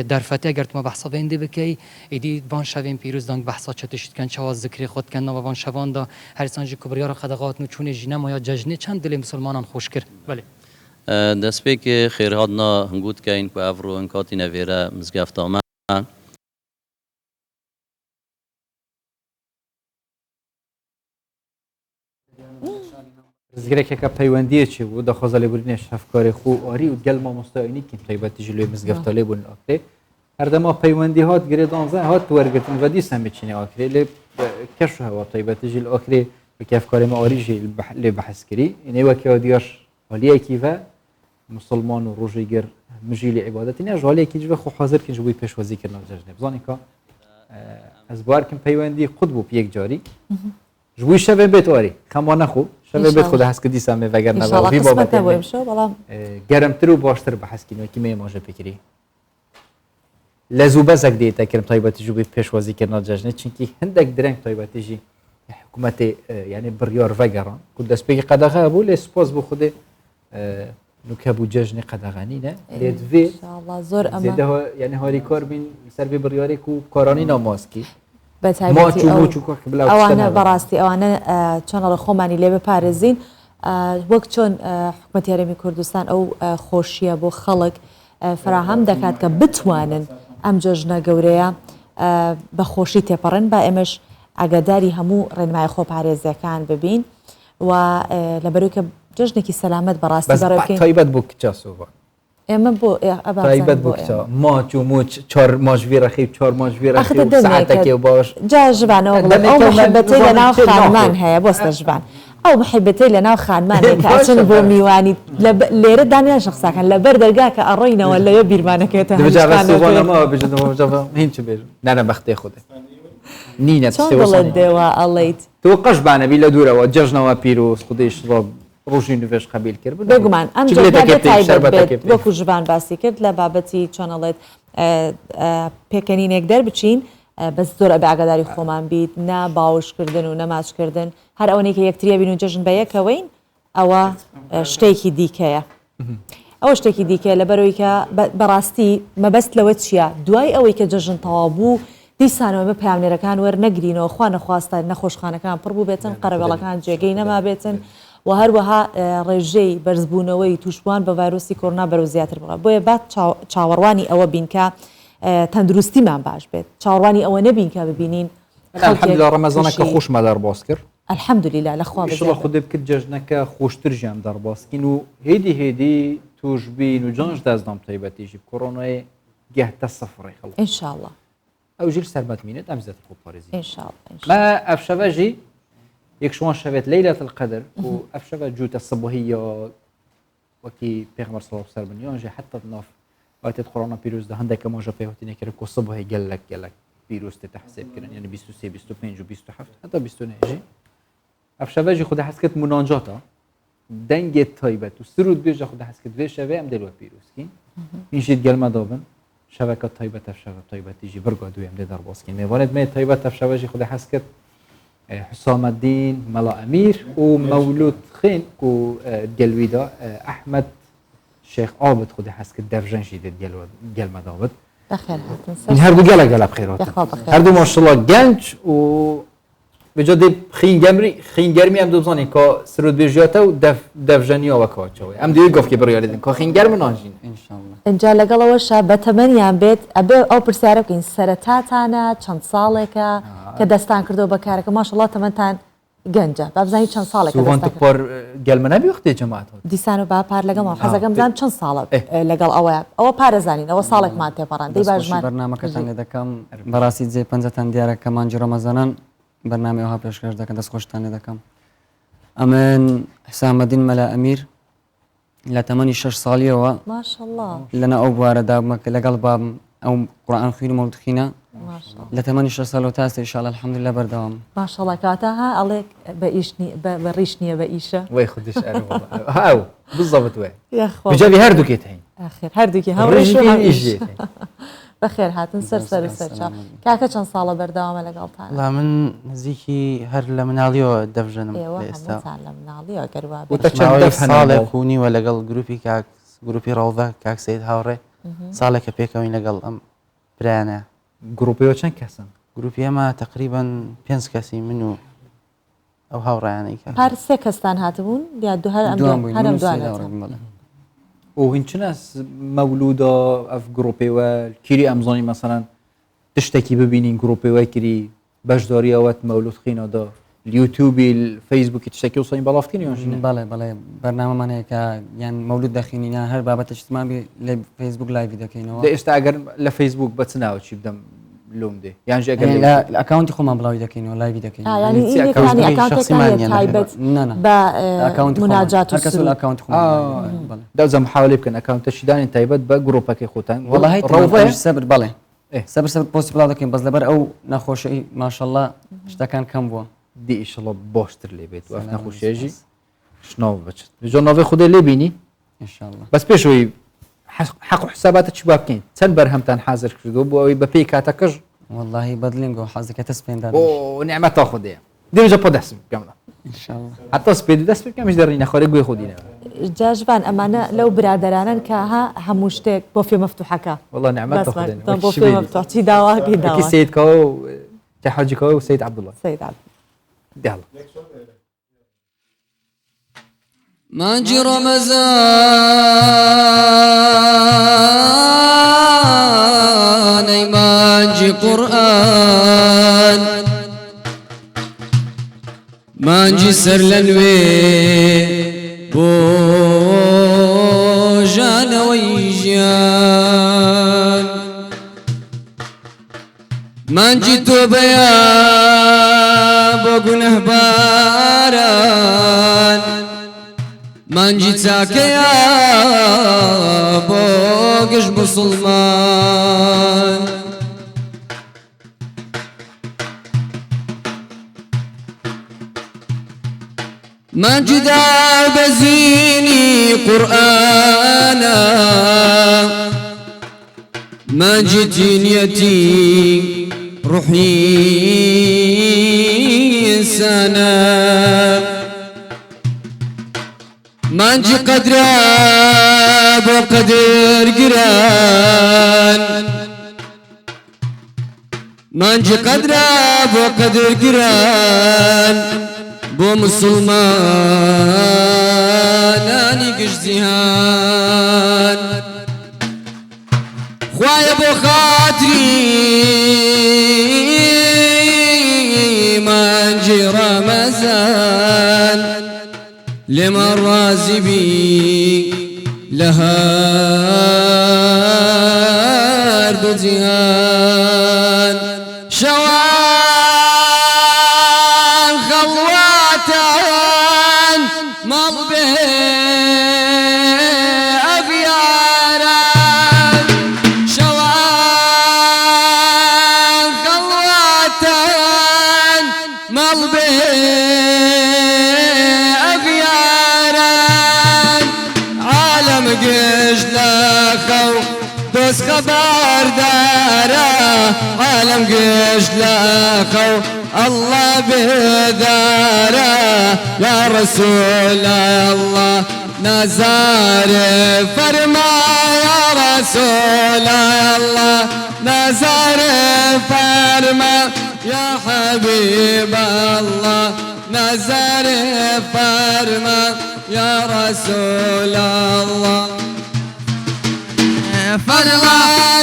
درفته اگر تو بحثا بنده بکی ایدی وان شوین پیروز دانگ بحثا چه تشید کن چوا ذکر خود کن نوا وان شوان دا هرسان جی کبریار خدغات نوچونه جینما یا جشن چند دل مسلمانان خوش کرد بله دەست پێکێ خێرهاتنا هەنگوت کەین کو ئەڤڕۆ ئەنکاتی نەڤێرە مزگەفتەمە ڕزگرێکێکە پەیوەندیەکی بوو دەخوازە لێبوورنێ شەفکاری خو ئاری و گەل مامۆستایانی کیم تایبەتیژی لێ مزگەفتە لێ بوون ئاکرێ هەردەما پەیوەندی هات گرێ دانزە هات وەرگرتن و دیسان بچینێ ئاکرێ لێ کەش هەوا تایبەتیژی لە ئاکرێ کەفکاری ئاریژی لێ بەحەسکری ئینێ وەکەوە دیاش هەلیەکی بە مسلمان و ڕۆژی گەر مژیلی عیبادەتی نە ژالێکی جوێ خۆ حاضر کن بووی پێشوەزیکردنەوە جەژنێ بزانێ کە ئەس بوارکم پەیوەندی قوت بوو یەک جاری ji bo şevê bêt warî xema nexwe şevê bêt xwe hezkirî samê veger neva vî babetê germtir û baştir bi hezkîn wekî me maje fikirî lezûbezek dê tekirim taybetî ji wî pêşwazîkirina cejnê çunkî hindek direng taybetî jî hikûmetê yani biryar vegeran ku destpêkî qedexe hebû lê spas bû xwedê nûkebû cejnê qedexenîne lê divê زۆر zêde yani harîkar bîn ser vê biryarê ku karanîna maskî ئەوانە بەڕاستی ئەوانە چۆنەڵە خۆمانی لێ بپارێزین وەک چۆن حکوومەتی هەرێمی کوردستان ئەو خۆشیە بۆ خەڵک فراهەم دەکات کە بتوانن ئەم جەژنە گەورەیە بە خۆشی تێپەڕن با ئێمەش ئاگاداری هەموو ڕێنمای خۆپارێزیەکان ببین و لەبەرەوەی کە جەژنێکی سەلامەت بەڕاستی بەڕێوەکەی تایبەت بۆ کچاسۆڤە ئێمە بۆ تایبەت بۆ ماچ و موچ چوار ماژوی ڕەخی چوار ماژوی ڕەخی ساعتێکی باش جا ژبانەوە بڵێ ئەو محەبەتەی لەناو خانمان هەیە بۆستە ژبان ئەو محەبەتەی لەناو خانمانێک ئاچن بۆ میوانی لێرە دانیان شخصاکان لەبەر دەرگا کە ئەڕۆینەوە لەوێ بیرمانەکەێتە هین چ بێژ نانە بەختێ خودێ نینە دێوە ئەڵیت تۆ قەشبانەبی لە دوورەوە جەژنەوە پیرۆز خودیش ڕۆژی نوێش قبیل کرد بگومان ئەم وەکو ژبان باسی کرد لە بابەتی چۆنەڵێت پێکەنینێک دەربچین بەس زۆر ئەبێ ئاگاداری خۆمان بیت نا باوشکردن و نەماچکردن هەر ئەوەی کە یەکتریە بین و جەژن بە یەکەوەین ئەوە شتێکی دیکەیە ئەوە شتێکی دیکە لەبەرەوەی کە بەڕاستی مەبەست لەوە چییە دوای ئەوەی کە جەژن تەواو بوو دیسانەوە پامنێرەکان وەرنەگرینەوە خوا نەخواستە نەخۆشخانەکان پڕ بوو بێتن قەرەبەڵەکان جێگەی نەما بێتن و هەروەها ڕێژەی بەرزبوونەوەی توشبووان بە ڤایرۆسی کۆڕۆنا بەرەو زیاتر بڕە بۆیە بعد چاوەڕوانی ئەوە بینکە تەندروستیمان باش بێت چاوەڕوانی ئەوە نەبین کە ببینین الحەمدولillah ڕەمەزانەکە خۆشمە دەرباز کرد الحەمدولillah لەخوا خودێ بکرد جەژنەکە خۆشتر ژیان دەرباسکین و هێدی توشبین و جانش دەستدام تایبەتیژی کۆڕۆنای گەهتە سەفڕی خەڵک ئینشاءالله ئەو ژیر سەربەتمینێت ئەم زیاتر خۆپارێزی ئینشاءالله ما ئەف شەڤەژی يكشوان شفت ليلة القدر وأفشفت جوت الصبوهية وكي بيغمر صلى الله عليه وسلم يونجي حتى ناف وقت كورونا فيروس ده هندك ما جا فيه تيني كركو الصبوهي قال لك فيروس تتحسب كرن يعني 23 25 27 حتى 29 أفشفت خد حسكت مناجاتا دنگ تايبت وسرود بيجا خد حسكت في شفه ام دلوا فيروس كين ينشيد قال ما دابن شبكة تايبت أفشفت تايبت يجي برقا دوي ام دي درباس كين ميوانت ما تايبت أفشفت خد حسكت حسام الدين ملا أمير ومولود خين وقلويدا أحمد شيخ عابد خدي حسك الدفجن شديد قل مدابد بخير هردو قلا بخيرات هردو ما شاء الله جنج و بجد خين جرمي هم دوزاني كا سرود بيجاته و دفجنيا وكاتشوي هم دوي قف كبريا لدن كا خين جرم ناجين إن شاء الله إن جا لقلوش بتمنيان بيت أبي أو برسالك إن سرتاتنا چند سالك كدستان كردو بكارك ما شاء الله تمنتان گەنجە بابزانی چەند ساڵێک پۆر گەلمە نەبی وەختێ جەماعەت دیسان و با پار لەگەڵ حەزەکەم بزانم چەند ساڵە لەگەڵ ئەوە پارێزانین ئەوە ساڵێکمان تێپەڕان دەی باشمان بەرنامەکەتان لێ دەکەم بەڕاستی جێ پەنجەتان دیارە کە مانجی ڕەمەزانان بەرنامەی ئەوها پێشکەش دەکەن دەستخۆشتان لێ دەکەم ئەمن حسامەدین مەلا ئەمیر لە تەمەنی 6 ساڵیەوە ماشەڵڵا لەنە ئەو بوارەدا بوومە کە لەگەڵ بابم ئەو قورئان خوێنم و دخینە لە تەمەنی 6 ساڵ و تاسە ئینشاءالله الحەمدولillah بەردەوام ماشەڵڵا کاتەها ئەڵێ بە ڕیش نییە بە ئیشە وای خودش هاو بالضبط وای یاخۆ بجابی هەردووکێت هەین ئاخر هەردووکی ڕێژی هەوڕێژ ئیژێت هەین. بەخێر هاتن سەر سەرچاو کاکە چەند ساڵە بەردەوامە لەگەڵتان لا من نزیکی هەر لە مناڵیەوە دەبژنم ئێوە ئێستا هەمووتان لە مناڵیەوە گەروە وتە چەند ماوەی دەف هەن ساڵێک لەگەڵ؟ بوونیوە لەگەڵ گروپی ڕەوضە کاک سەید هاوڕێ ساڵێکە پێکەوەی لەگەڵ ئەم برایانە گروپیەوە چەند کەسن؟ گروپی ئەمە تقریبان 5 کەسی من و ئەو هاوڕایانەی کە پار سێ کەستان هاتبوون یا دو هەر هەرم دوانێت و هینچنە مەولودا ئەف گروپێوە کیری ئەمزانی مەسەرەن تشتێکی ببینین گروپێوەی کری بەشداریەوەت مەولود خینەدا یوتیوبی فەیسبووکی تشتێکی وسەین بەڵافتینیۆژینە بەڵێ بەڵێ بەرنامەمان هەیە کە یان مەولود دەخینینە هەر بابەتە شتمان لە فەیسبوک لایڤی دەکەینەوە ئێستا ئەگەر لە فەیسبوک بەچناوە چی بدەم لۆم دێ یانژ ئەگەر لە ئەکاونتی خۆمان بڵاوی دەکەینەوە لایڤی دەکەین ینی ئینەکانی ئەکاونتەکانی تایبەت بە مناجات و هەرکەس لە ئەکاونت دەوزە محاولێ بکەن ئەکاونتەشیدانی تایبەت بە گروپەکەی خۆتان وڵی ڕەوڵ سەبر بەڵێ سەبر پۆستی بڵاو دەکەین بەس لەبەر ئەو نەخۆشی ماشەڵڵا شتەکان کەم بووە دی ئیشەڵڵا باشتر لێ بێت و ئەف نەخۆشیێژی شناو بچێت بژۆ ناوێ خودێ لێ بینی ئینشاءالله بەس پێشەوەی حەق و حساباتە چی با بکەین چەند بەرهەمتان حازر کردو بۆ ئەوەی بە پێی کاتەکەش والله بدلنگو حظك تسبين دار او نعمة تاخذ اياها دير جا بودسم كامله ان شاء الله حتى سبيد دست بكم مش دارين اخوري قوي خدينا جاجبان ئەمانە لەو برادرانن کە هەموو شتێک بۆ فێ مەفتوحەکە والله نعمة تاخذ بۆ فێ مەفتوح چی داواکەی كي داوا سيد كاو تحاجي كاو وسيد عبد الله سيد عبد يلا مانجي رمضان اي مانجي قرآن مانجي سر لنوي بو جانا ويجان مانجي توبة يا بو گنه باران مانجي تاكيا بوقش مسلمان مانجي دار بزيني قرآنا مانجي تينيتي روحي إنسانا مانجي قدراب وقدر قران مانجي قدراب وقدر قران بو مسلمان اني قش زهان خوايا بو خاطري مانجي رمضان لمن رازي بي لها أرض جهان شوان خلواتان مضبه أغياران شوان خلواتان مضبه قش لخو دوست خبر داره عالم قش لخو الله بداره يا رسول الله نزار فرما يا رسول الله نزار فرما يا حبيب الله نزار فرما يا رسول الله فرما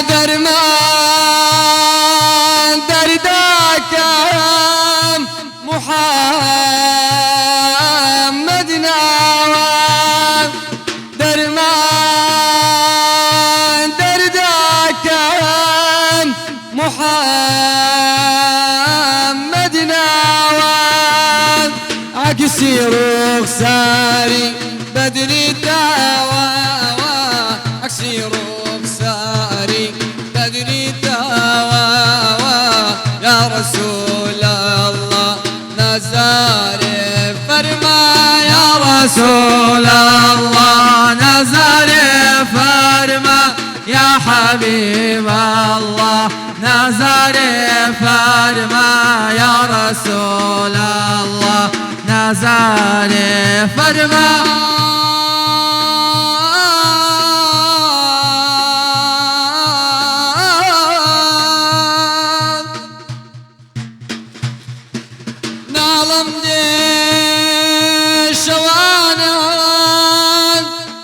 درمان دردك محمد نوام درمان دردك محمد نوام عكسي رخساري بدري الدعوة عكسي رخساري بدري الدعوة رسول الله نزار فرما يا رسول الله نزار فرما يا حبيب الله نزار فرما يا رسول الله نزار فرما نالم دي شوانا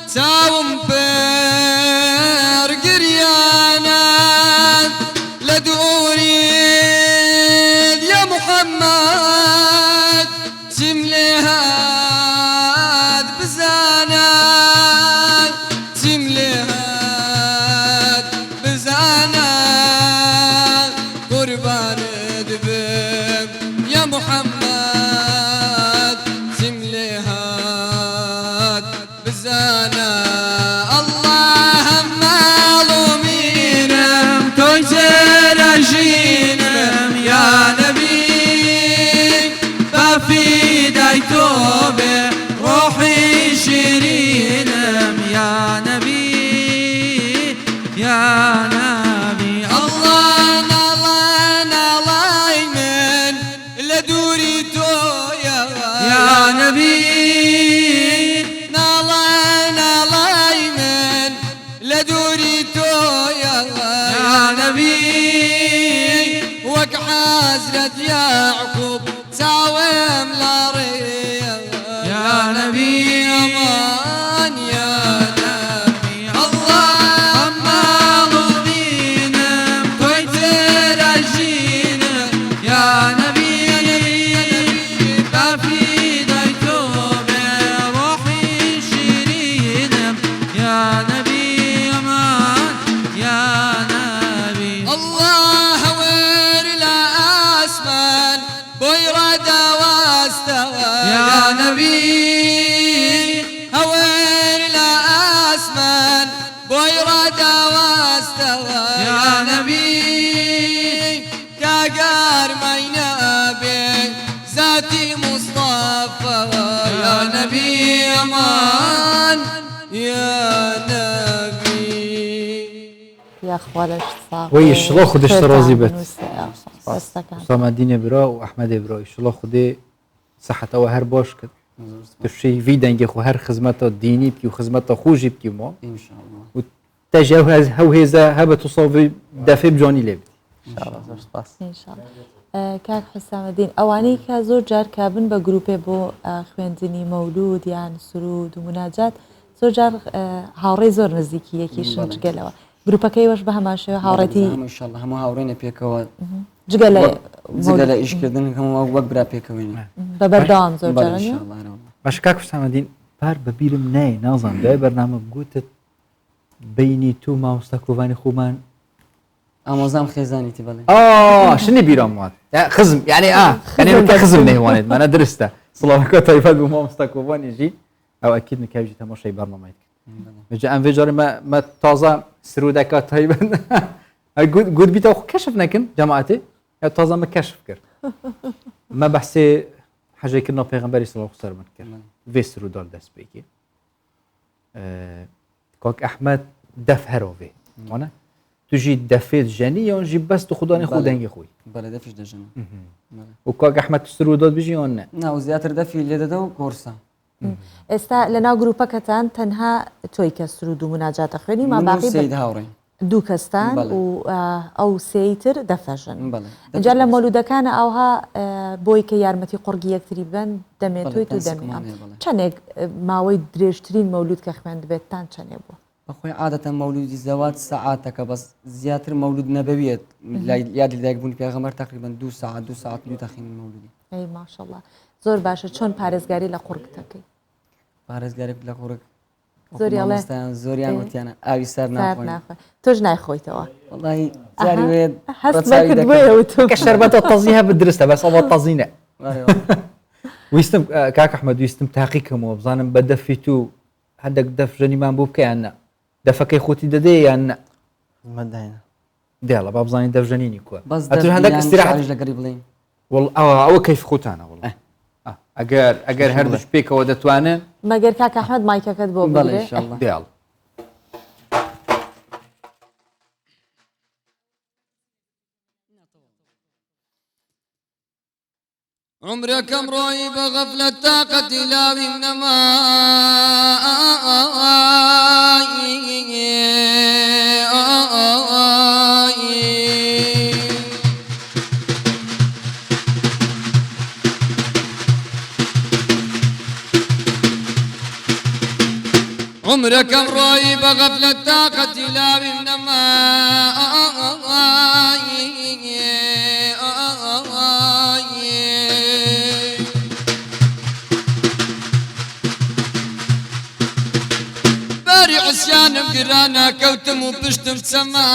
ساوم بير قريانا لدوري يا محمد سمليهاد بزانا سمليهاد بزانا قربان دبب يا محمد سمليهاد بزانا اللهم ظلمينم تنزل جينم يا نبي ففي دايتوبه روحي شيرينم يا نبي يا نبي الله نالله من لدوري تو يا نبي نالله من لدوري تو يا نبي وك حزرة يعقوب ساوم لاري يا نبي امان يا نبي اللهم ظلمينم تويتر الجينم يا نبي بافي دايتوبه روحي شيرينم يا نبي امان يا نبي الله وير لا اسمان بيرد واستوى يا نبي هوير لا اسمان بيرد واستوى يا نبي كاقار ما ينابي ذاتي مصطفى يا نبي امان يا نبي يا خوالش صاحب وی شلو خودش ترازی بد دستکن اسامه دین برا و احمد برا شلو خودی صحت او هر باش کد تشی وی دنگ خو هر خدمت دینی بکی و خدمت خوشی بکی ما ان شاء الله و تجاوز هو هذا هبه تصاوي دافع بجاني لب ان شاء الله زۆر سپاس ان شاء الله کاک حسامەدین ئەوانەی کە زۆر جار کابن بە گروپێ بۆ خوێندنی مەولود یان سرود و مناجات زۆر جار هاوڕێی زۆر نزیکی یەکیشن جگەلەوە گروپەکەی وەش بە هەمان شێوە هاوڕێتی ان شاء الله هەموو هاوڕێنە پێکەوە جگەلە جگە لە ئیشکردن هەموو وەک برا پێکەوەین بە بەردەوام زۆر بەڵێ، جارە ان نیە؟ شاء الله رب. باش کاک حسامەدین پار بەبیرم نایە نازانم دوای بەرنامە بگوتت بینی تو مامۆستا کۆڤانی خۆمان ئامۆزام خێزانیتی بەڵێ شنی بیرام وات خزم یعنی يعني خزم نێوانێت مانە درستە سڵاوەکە تایبەت بۆ مامۆستا کۆڤانیژی ئەو ئەکید نکاویجی تەماشای بەرنامەیت بەجا ئەم vê jarê me taza sirûdeka taybet got bîta xwe keşif nekin cemaetê ya taza me keşif kir me behsê hejêkirina pêxemberî sallallahu aleyhi ve sellem kir vê sirûdal dest pêkê Kak Ehmed def herovê wana tu jî defê jenî yan jî bes tu xudanê xwe dengê xwe بەڵێ دەفیش دەژن û Kak Ehmed tu sirûdal bijî yan ne ناو زیاتر دەفی لێ دەدا و کۆرسە ئێستا لەناو گروپەکەتان تەنها تۆی کە سرود و مناجاتە خوێنی ما باقی سید هاوڕێ دوو کەستان بەڵێ. و ئەو سێیتر دەفەژن بەڵێ جا لە مەولودەکانە ئەوها بۆی کە یارمەتی قوڕگی یەکتری بن دەمێت بەڵێ، توی تو دەستەکەمان دەمێ هەیە، بەڵێ. چەندێک ماوەی درێژترین مەولود کە خوێند بێتتان چەندێ بوو بەخۆی عادەتە مەولودی زەوات سەعاتەکە بەس زیاتر مەولود نەبەوێت یادی لایەکبوونی پێغەمبەر تقریبا 2 ساعت 2 ساعت لو تەخین مەولودی ئەی ماشەڵڵا زۆر باشە چۆن پارێزگاری لە قوڕگتەکەی پارێزگارێک لە قوڕک زۆری ئەڵێ زۆریان وتیانە ئاوی سەر ناخۆین ناخۆی تۆش نایخۆیتەوە والله جاری وێ هەست بۆ کە شەربەتە تەزی هەبە درستە بەس ئەوە تەزینە ویستم کاک ئەحمەد ویستم تاقیکەمەوە بزانم بە دەفی تو هەندێک دەف ژەنیمان بۆ بکەیان نە دەفەکەی خۆتی دەدەی یان نە مەدایە ديالا بابزاني دفجنيني كوا بس أتون هندك استراحة شعريش لقريب لين والله أو كيف خوتانا والله أجر هردش بيك ودتوانن مەگەر کاک ئەحمەد مایکەکەت بۆ بەڵێ بگرێ ئینشاءالله. ديال عمرك امروي بغفلة طاقة لاوي إنما عمرك امروي بغفلة طاقة لاوي إنما باري عصيان بقرانا كوتم وبشتم سما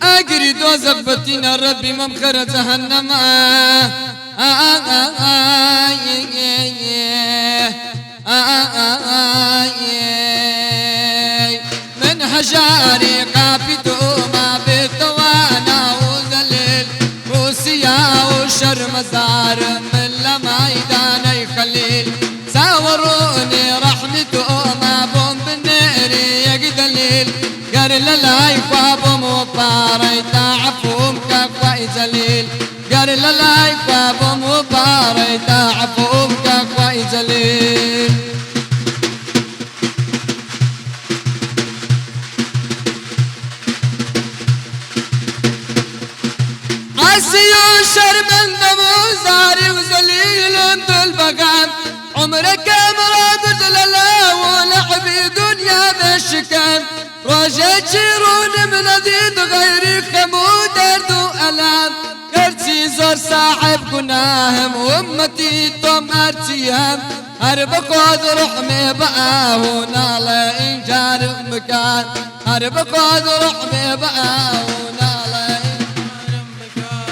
أجري دوزة بتينا ربي ممخرة جهنم من حجاري قابته ما بتوانا وذلل روسيا وشر مزار من لميدان يخليل ساوروني رحمته ما بوم بالنيري يقدليل قال لا يفابهم وباري تعفهم كفاي زليل قال لا يفابهم وباري تعفهم كفاي زليل عسيو شرم وزاري وزليل بالبقام عمرك مراد لا ولعبي دنيا بالشكام روجة شيرون من ذيد غير خمود درد وألام قرتي زور صاحب قناهم وامتي توم ارتيهم هرب قاد رحمي بقى هنا لا انجار مكان هرب قاد رحمي بقى هنا لا انجار مكان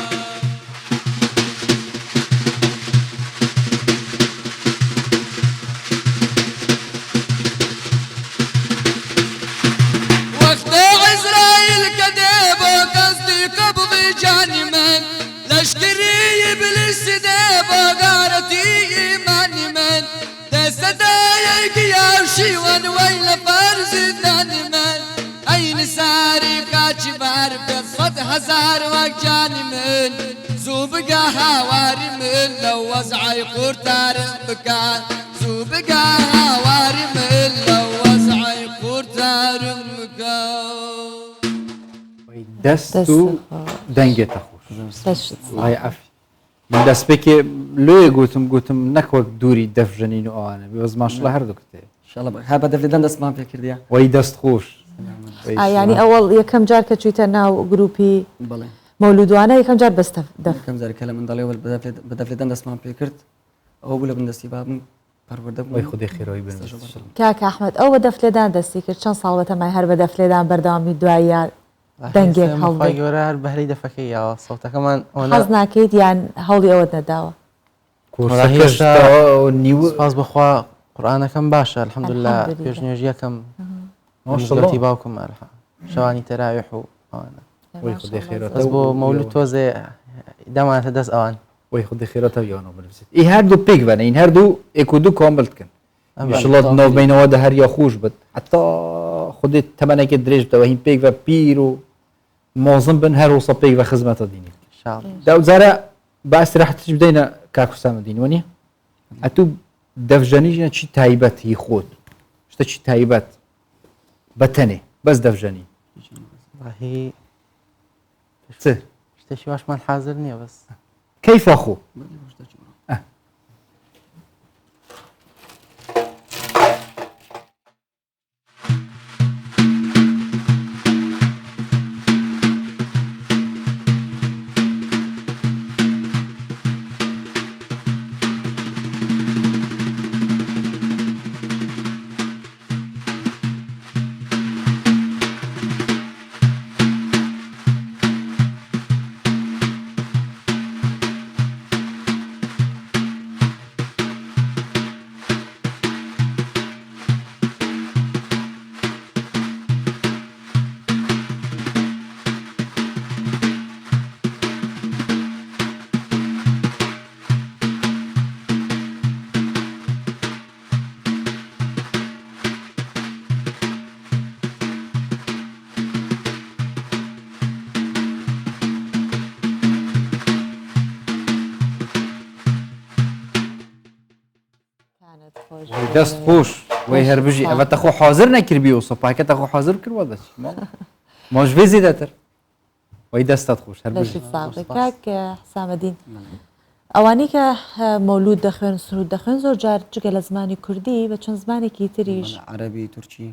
وقت عزرائيل كذب وقصدي قبض جاني لشكري ابليس ديب وغارتي ايماني من دستدايك يا شيوان ويل فرز ثاني من اين ساري كاتش بار بصد هزار وجاني من زوبقا هواري من لو وزعي قرطار بكان زوبقا هواري من لو وزعي قرطار بكان دستو دنجت أخوش دەشت الله يعافي من دست بك لو قوتم نكوك دوري دفجنين وأنا بس ما شاء الله هردوك ان شاء الله هذا بدف لدن دسمان فكر ديا وي دست خوش یعنی ئەوەڵ یەکەم جار کە چویتە ناو گروپی بەڵێ مەولودوانە یەکەم جار بەستە دەف كم زار كلام من ضلي بدف لدن دسمان فكرت او بلا بندستي باب پرورده وي خدي خير وي بن کاک ئەحمەد ئەو بە دەفلێدان دەستی کرد چەند ساڵ بەتەمای هەر بە دەفلێدان بەردەوامی دوایە دەنگێک هەڵدێ گەورە هەر بەهری دەفەکەیەوە سەوتەکەمان حەز ناکەیت یان هەوڵی ئەوەت نەداوە سپاس بخوا قورآنەکەم باشە الحەمدوللا پێشنێژیەکەم مزگەوتی باوکم شەوانی تەراویح و ئەوانە وي خدي خير بەس بۆ مەولود تۆزێ دەمانێتە دەست ئەوان وي خدي خير تبيانو بنفسي اي هردو بيك بنا ان هردو اكودو كومبلتكن ان شاء الله نو بين ودا هر يا خوش بد حتى خدي تمنك دريج بتوهين بيك و بيرو معظم بن هر وصا بيك و خدمه ديني ان شاء الله داو زارا باس راح تبدينا كاكو سام دين وني اتو دفجاني شي تايبات هي خود شتا شي تايبات بتني بس دفجاني والله سه شتێکی واشمان حاضر نییە بەس كيف اخو دەست خۆش وی هەربژی ئەوە تەخۆ حاضر نەکردبی و سۆپاکە تەخۆ حاضر کردوە دەچ مۆژێ زیدەتر وی دەستت خۆش هەربژی کاک حسامەدین ئەوانەی کە مەولود دەخوێن سرود دەخوێن زۆر جار جگە لە زمانی کوردی بە چەند زمانێکی تریش عربی تورکی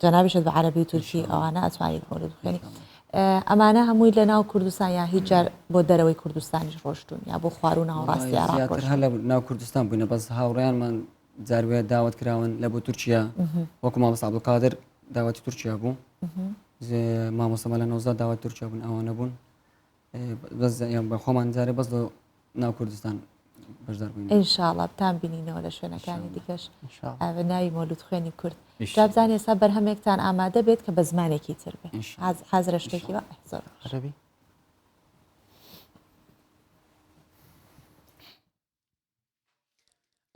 جەنابیشت بە عەرەبی تورکی ئەوانە ئەتوانیت مەولود بخوێنی ئەمانە هەمووی لە ناو کوردستان یا هیچ جار بۆ دەرەوەی کوردستانیش ڕۆشتون یا بۆ خوارو ناوەڕاستی عێراق هەر لە ناو کوردستان بووینە بەس هاوڕێیانمان جاروێ داوت کراون لە بۆ تورکیا وەکو مامۆستا عەبدولقادر داواتی تورکیا بوو مامۆستا مەلا نەوزاد داواتی تورکیا بوون ئەوانە بوون بەس بە خۆمان جارێ بەس لە ناو کوردستان بەشدار بووین ئینشاڵڵا بتان بینینەوە لە شوێنەکانی دیکەش ناوی مەولود خوێنی کورد جابزان ێستا بەرهەمێکتان ئامادە بێت کە بە زمانێکی تر بێت حەزرە شتێکی عربي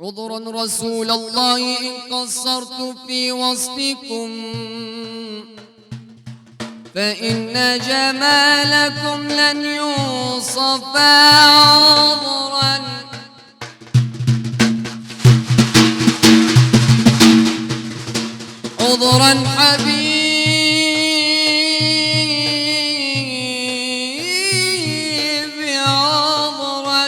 عذرا رسول الله إن قصرت في وصفكم فإن جمالكم لن يوصف عذرا عذرا حبيبي عذرا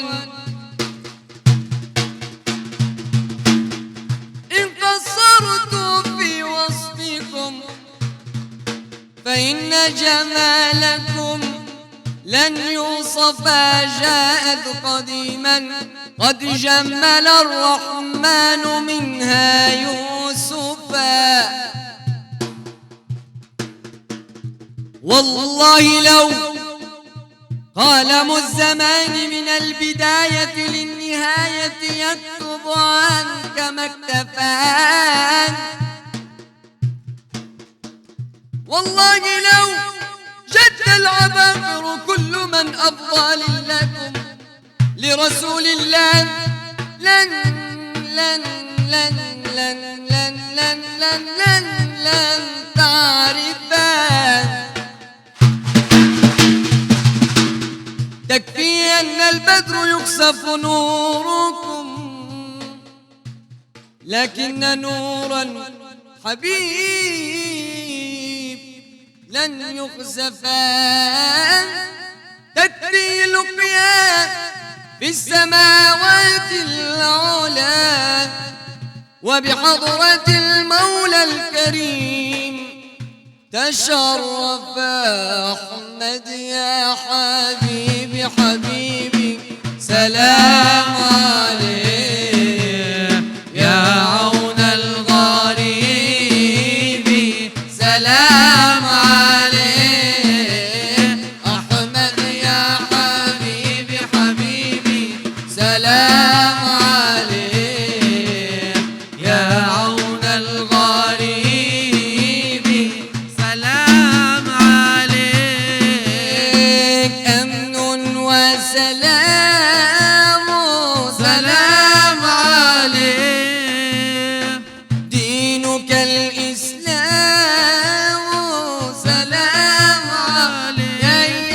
إن قصرت في وصفكم فإن جمالكم لن يوصف جاءت قديما قد جمل الرحمن منها يوسفا والله لو قلم الزمان من البداية للنهاية يكتب عنك ما اكتفان والله لو جد العباقر كل من أفضل لكم لرسول الله لن لن لن لن لن لن لن لن لن تعرفان تكفي أن البدر يخسف نوركم لكن نورا حبيب لن يخسفان تكفي لقيا في السماوات العلا وبحضرة المولى الكريم تشرف أحمد يا حبيبي حبيبي سلام عليك يا عون الغريب سلام عليك أحمد يا حبيبي حبيبي سلام عليك يا عون الغريب سلام عليك أمن وسلام سلام عليك دينك الإسلام سلام عليك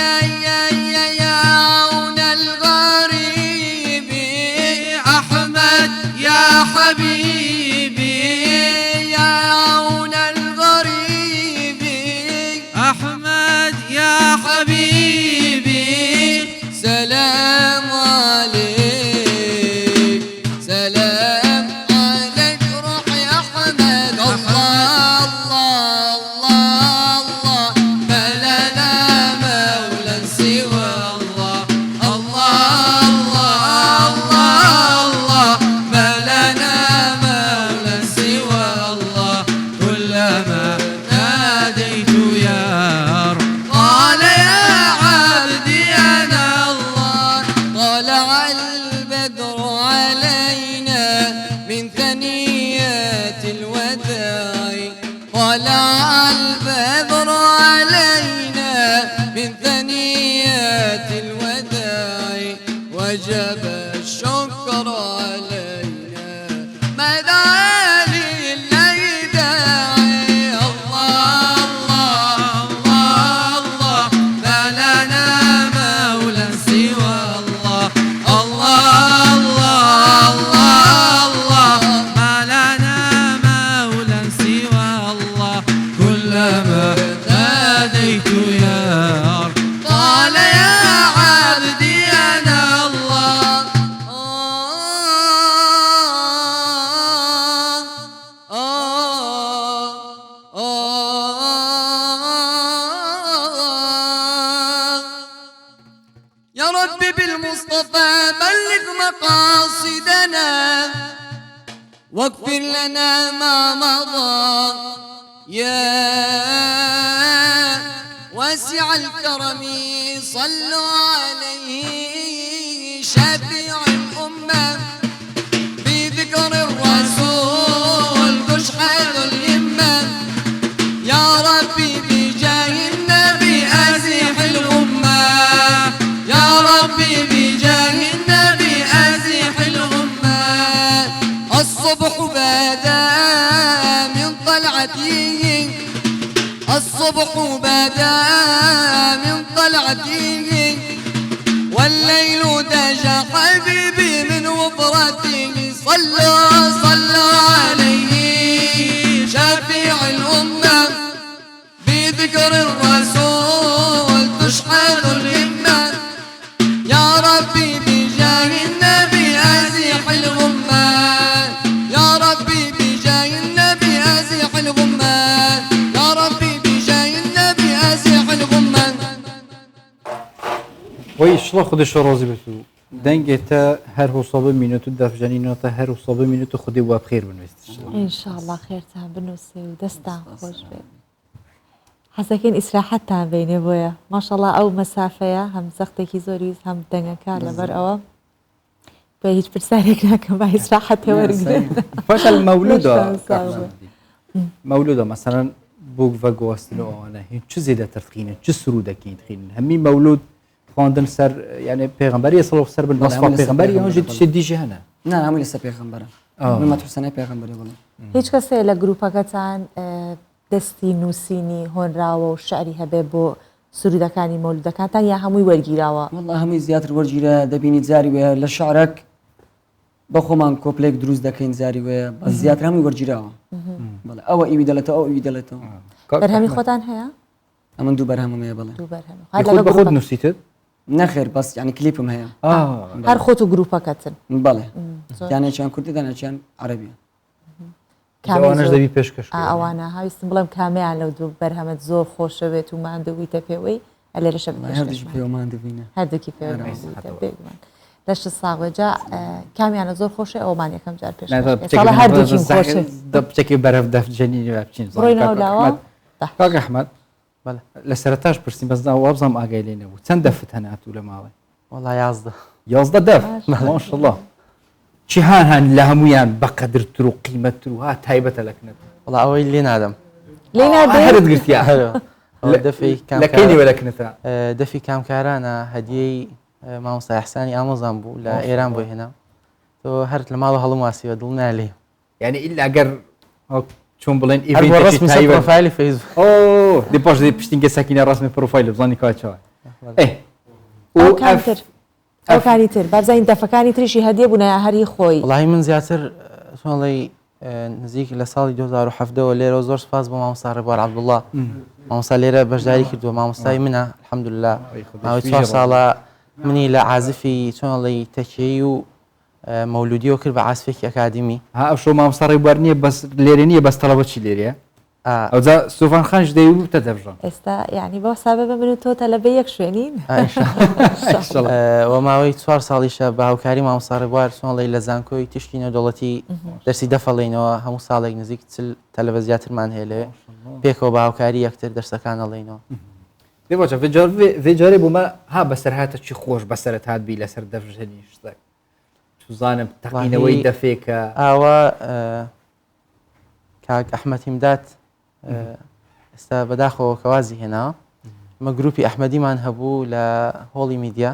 يا عون الغريب أحمد يا حبيبي يا عون الغريب أحمد يا حبيبي سلام عليك سلام عليك روح يا أحمد الله الله الله الله ما لنا مولى سوى الله الله الله الله ما لنا مولى سوى الله كلما ناديت يا رب قال يا عبدي أنا الله طلع البدر علينا من ثنيات الوداع طلع البدر علينا من ثنيات الوداع وجب الشكر علينا ما دعا لله داعي الله الله الله الله ما لنا مولى سوى الله الله الله الله الله ما رب بالمصطفى بلغ مقاصدنا واغفر لنا ما مضى يا واسع الكرم صلوا عليه شفيع الأمة في ذكر الرسول تشحذ الهمة يا ربي بجاه النبي أزيح الغمة يا ربي بجاه النبي أزيح الغمة الصبح بدا من طلعته الصبح بدا من طلعته والليل دجى حبيبي من وفرته صلوا عليه شفيع الأمة بذكر الرسول تشحذ الهمة يا ربي بجاه النبي أزيح الغمة يا ربي بجاه النبي أزيح الغمة يا ربي بجاه النبي أزيح الغمة وی شڵە خودش ڕۆزی بێت و دەنگێتە هەر حوسڵە مینوت و دەفژەنینەوە هەر حوسڵە مینوت و خودی وە بخێر بنوێست ئینشاءالله خێرتان بنووسێ و دەستان خۆش بێت حەزەکەین ئیسراحەتتان بینێ بۆیە ماشەڵڵا ئەو مەسافەیە هەم سەختێکی زۆری هەم دەنگەکە لەبەر ئەوە بە هیچ پرسانێک ناکەم با ئیسراحەتێ وەرگێن فقط مولودة مثلا بوك فاغوستن وانا هیچ زیاده تفخینه چه سرودکی تخین همی مولود خواندن سر يعني پیغمبری صلی الله سر بالوصف پیغمبری اون جد شدی جهنه نه همون لسه پیغمبره من حسنه پیغمبری بوده هیچ کەسێ لە گروپەکەتان دەستی نووسینی هۆنراوە و شعری هەبێ بۆ سرودەکانی مەولودەکانتان یا هەمووی وەرگیراوە والله هەمووی زیاتر وەرگیرە دەبینی جاری وێ لە شعرێک بە خۆمان کۆپلێک دروست دەکەین جاری وێ بە زیاتر هەمووی وەرگیراوە بەڵێ ئەوە ئیوی دەڵێتەوە ئەو ئیوی دەڵێتەوە بەرهەمی خۆتان هەیە ئەمن دوو بەرهەمەیە بڵێ دوو بەرهەم خود نووسیتت نەخێر بەس یعنی کلیپم هەیە هەر خۆت و گروپەکەتن بەڵێ یانێکیان کوردی دانێکیان عەرەبیە ئەوانەش دەبی پێشکەش ئەوانە هاویستم بڵێم کامیان لەو دوو بەرهەمەت زۆر خۆشە بێت و مادەویتە پێوەی لێرەشە هەردووکی پێوەمان دەبینە هەردووکی پێوەمان لە ش ساڵێجا کامیانە زۆر خۆشە ئەومان یەکەم جار پێش هەردووکیم خۆشە دەبچێکی بەرەف دەفجەنی بچین ڕۆی ناولاوە کاک ئەحمەد لە سەرەتاش پرسی بەزدا وابزانم ئاگای لێ نەبوو چەند دەفت هەناتوو لە ماڵێ والله 11 11 دەف ماشەڵڵا چی هان لە هەمویان بەقەدرتر و قیمەتتر و ها تایبەتە لەکنێت والله ئەوەی لێ نادەم لێ هەرت گرتیا دەفی لەکەینی وەلەکنێتە دەفی کامکارانە هەدیەی مامۆستا ئەحسانی ئامۆزان بوو لە ئێران بۆ هێنا تۆ هەر لە ماڵە هەڵم واسیوە دڵ نالێ یعنی ئیلا ئەگەر چۆن بڵێن پروفایلی فیسبوک دی پاش دی پشتینگە سەکینە ڕاستمی پروفایل بزانانی کاچەوە ئەوکانی تر بابزین دەفەکانی تریشی هەدیە بوون یا هەری خۆی وڵی من زیاتر چۆنڵی نزیک لە ساڵی 2007ەوە لێرە زۆر سپاس بۆ مامۆستا ڕێبوار عەبدوڵڵا مامۆستا لێرە بەشداری کردووە مامۆستای منە الحەمدوللا ماوەی 4 ساڵە منی لە عازفی چۆنڵی تەکیەی و مەولودیەوە کرد بە عازفێکی ئەکادمی ها ئەو شۆ مامۆستا ڕێبوار نییە بەس لێرە نییە بەس تەڵەبەتی لێرەیە ئەوجا سوفان خانش دەیوتە دەبژە ئێستا یعنی بۆ سابە بە من و تۆ تەلەبە یەک شوێنین وە ماوەی 4 ساڵیشە بە هاوکاری مامۆستا ڕێبوار چۆنڵی لە زانکۆی تشتی نێودەوڵەتی دەرسی دەفەڵێنەوە هەموو ساڵێک نزیک تەلەبە زیاترمان هەیە لێ پێکەوە بە هاوکاری یەکتر دەرسەکان دەڵێنەوە دێبچە vێجارێ بوومە ها بەسەر هاتە چی خۆش بەسەرت هاتبی لەسەر دەفژنی شتێک توزانم تەقینەوەی دەفێکە ئاوا کاک ئەحمەد هیمدات ئێستا بەداخەوە کەوازی هێنا مە گروپی ئەحمەدیمان هەبوو لە هۆڵی میدیا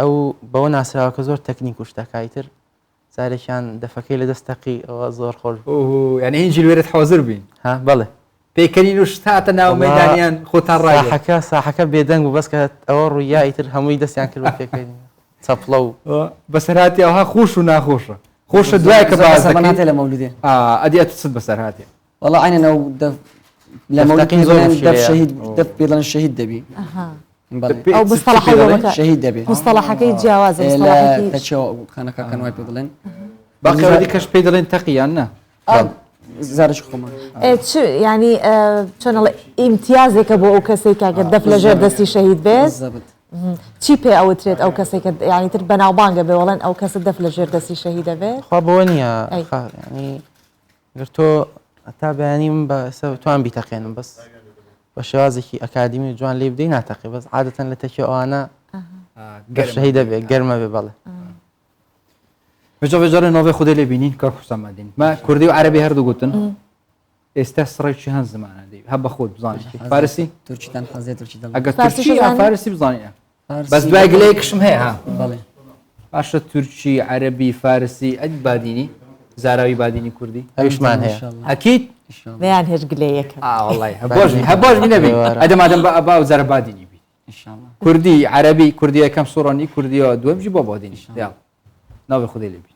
ئەو بەوە ناسراوە کە زۆر تەکنیک و شتەکایتر جارێکیان دەفەکەی لە دەستەقی ئەوە زۆر خۆش یعنی هینجی لێرت حەوزر بین ها بەڵێ پێکەنین و شتاتە ناو مەدانیان خۆتان ڕاحەکە ساحەکە بێدەنگ و بەس کە ئەوە ڕوویایتر هەمووی دەستیان کرد بە پێکەنی چەپڵە و بەسەرهاتی ئەوها خۆش و ناخۆشە خۆشە دوای کە بازەکە لە مەولودێ ئەدیەت چت بەسەرهاتی والله عینەوە لە مەولودی دەف شەهید دەف بێڵەن شەهید دەبی ئەو مستەڵەحەکە شەهید دەبێت مستەڵەحەکەی جیاوازە خانەکە کەنوای پێ دەڵێن باقیەوەی کەش پێی دەڵێن تەقییان نە زارش خۆمان ینی چۆنەڵێ ئیمتیازێکە بۆ ئەو کەسێک کاگە دەف لەژێر دەستی شەهید بێت چی پێ ئەوترێت ئەو کەسێکە ینی تر بەناوبانگە بێ وەڵەن ئەو کەسە دەف لە ژێر دەستی شەهیدە بێ خوا بەوە نییە ینی گەر تۆ تا بەیانی من بە توان بیتەقێنم بەس بە شێوازێکی ئەکادمی جوان لێ بدەی ناتەقی بەس عادەتەن لە تەکی ئەوانە گەشەهی دەبێت گەرمە بێ بەڵێ بەجارە ناوێ خودی لێ بینین کار حوسەمەدین ما کوردی و عەربی هەردوو گوتن ئێستا سڕێکی هەند زمانە دەی هە بە خۆت بزانیت فارسی تورکیتان حەزێت تورکی دەڵێ ئەگەر تورکی فارسی بزانیە بەس دوای گلەیەکشم هەیە ها بەڵێ باشە تورکی عەربی فارسی ئەد بادینی زاراوی بادینی کوردی ئەویشمان هەیە ئەکید بەیان هێش گلەیەکە وڵی هەباش نەبی ئەدەمادەم بە ئەبا و زەرە بادینی بی کوردی عەربی کوردی یەکەم سوڕانی کوردیە دووەمجی بۆ بادینی ناوێ خودی لێ بی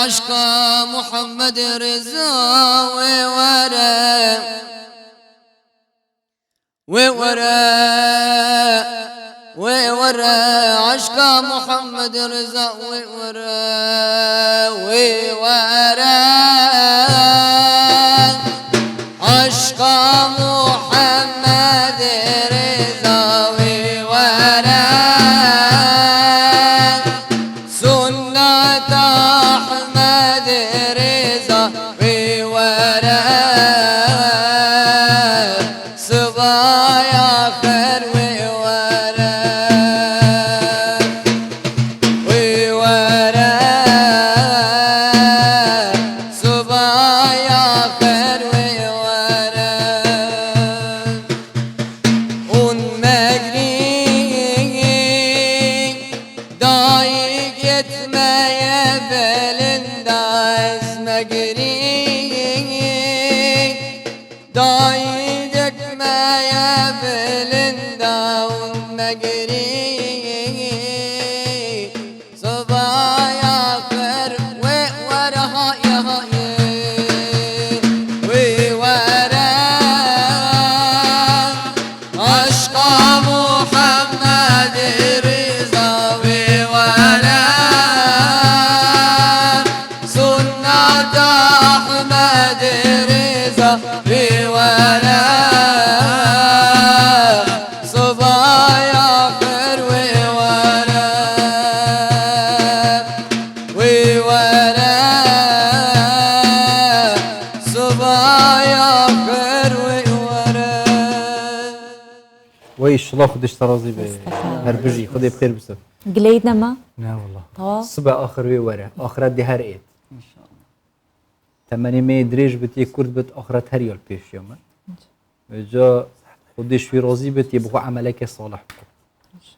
عشق محمد رضا وورا عشق محمد رضا وورا عشق محمد رضا وورا سنة أحمد رضا وورا صبايا خير وورا صبايا خير وورا دايق يتميى بلندا اسمقري دايدك ما يا بلندا والمقري صبايا خير وورها يا وورا عشق محمد رضا وورا سنة أحمد رضا وورا صبايا خير وورا صبايا خير وورا ويش الله خدش ترازي هربجي خدي بخير بسف گلەیت نەما لا والله تەواو صبح آخر وي ورا آخرات دي هر إيد إن شاء الله تماني مي دريج بتي كرد بت آخرات هر يال بيش يوم جا خدش في رازي بت يبغى عملك صالح بكو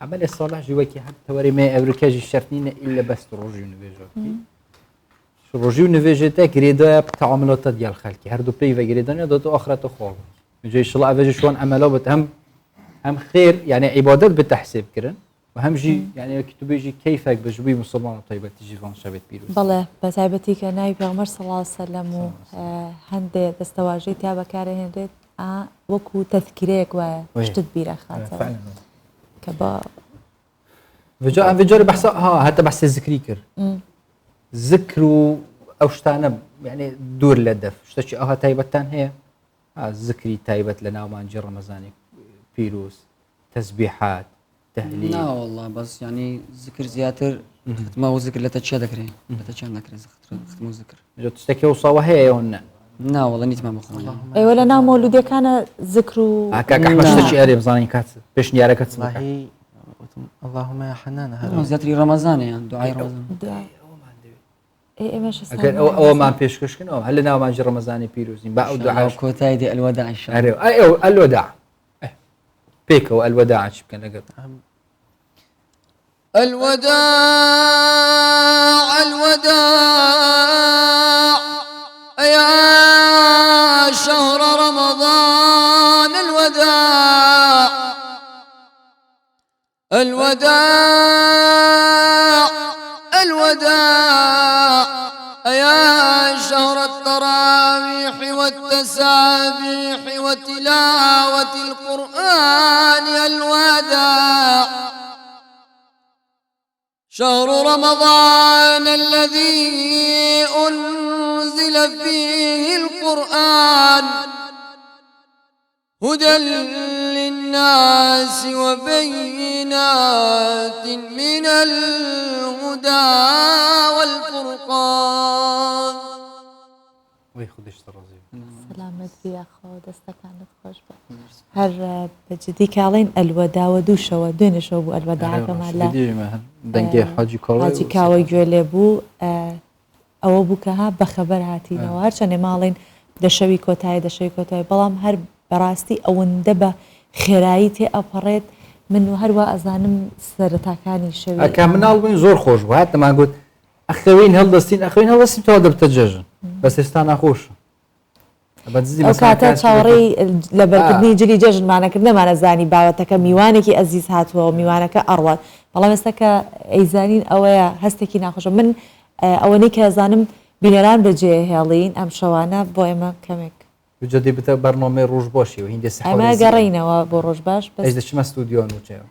عمل الصالح جواكي حتى وري ما أمريكا جي شرطين إلا بس تروجي ونفيجا روجي ونفيجا تاك ريدا تعاملات ديال خالكي هردو بلاي وغريدانيا داتو آخرات خال جا إن شاء الله أفيج شوان عملات هم خير يعني عبادات بتحسب كرن وهم جي يعني كتبي جي كيفك بجوي مسلمان طيبة تجي فان شبت بيروز بەڵێ بەتایبەتی کە ناوی پێغەمبەر صلی الله علیه وسلم و هەندێک دەستەواژەی تیا بەکارهێنرێت وەکو تەذکیرەیەک وایە شتت بیرە خاتەوە کە بە فجار بحث حتى بحث الذكري كر ذكروا أو شتانا يعني دور لدف شتشي تايبتان هي ذكري تايبت لنا وما نجي رمضاني بيروز تسبيحات تهليل لا والله بس يعني ذكر زياتر ما هو ذكر لا تشا ذكري لا تشا ذكري ختمو ذكر جو تشتكي وصاوة هي يونا لا والله نيت ما بخويا ئێوە لە ناو مۆلودەکانە ذکر و هكاك أحمد شتشي أري بزاني كات بيش نيارة كات والله اللهم يا حنان زياتر رمضان يعني دعاء رمضان ئێمەش أو ما بيش كشكن أو هل ناو ما نجي رمضاني بيروزين بقى دعاء كوتاي دي الوداع إن شاء الله أيوه الوداع بيك والوداع شو كان لقب الوداع يا شهر رمضان الوداع الوداع الوداع يا شهر التراويح والتسابيح وتلاوة القرآن الوداع شهر رمضان الذي أنزل فيه القرآن هدى للناس وبينات من الهدى والفرقان. ويخدش ترازي سلامت بیا خۆ دەستەکانت خۆش بە هەر بەجددی کاڵین ئەلوەدا و دووشەوە دوێنێشەوە بوو ئەلوەداکەمان لە دەنگی حاجی حاجی کاوە گوێ لێ بوو ئەوە بوو کە ها بەخەبەر هاتیینەوە هەرچەندێ ماڵین دەشەوی کۆتایی بەڵام هەر بەڕاستی ئەوەندە بە خێرایی تێ ئەپەڕێت من و هەروە ئەزانم سەرەتاکانی شەوی ئەکە مناڵ بووین زۆر خۆش بوو هاتەمان گوت ئەخەوین هەڵدەستین تەوا دەبتە جەژن بەس ئێستا ناخۆشە ئەو کاتە چاوەڕێی لە بەرکردنی جلی جەژنمانەکرد نەمانەزانی باوەتەکە میوانێکی ئەزیز هاتووە میوانەکە ئەڕوات بەڵام ئێستا کە ئەیزانین ئەوەیە هەستێکی ناخۆشە من ئەوەنەی کە زانم بینەران بەجێ هێڵین ئەم شەوانە بۆ ئێمە کەمێک جدی بتە بەرنامەی ڕۆژ باشی و هیندێ ئەمە گەڕینەوە بۆ ڕۆژ باش دەچمە ستودیۆ نوچەوە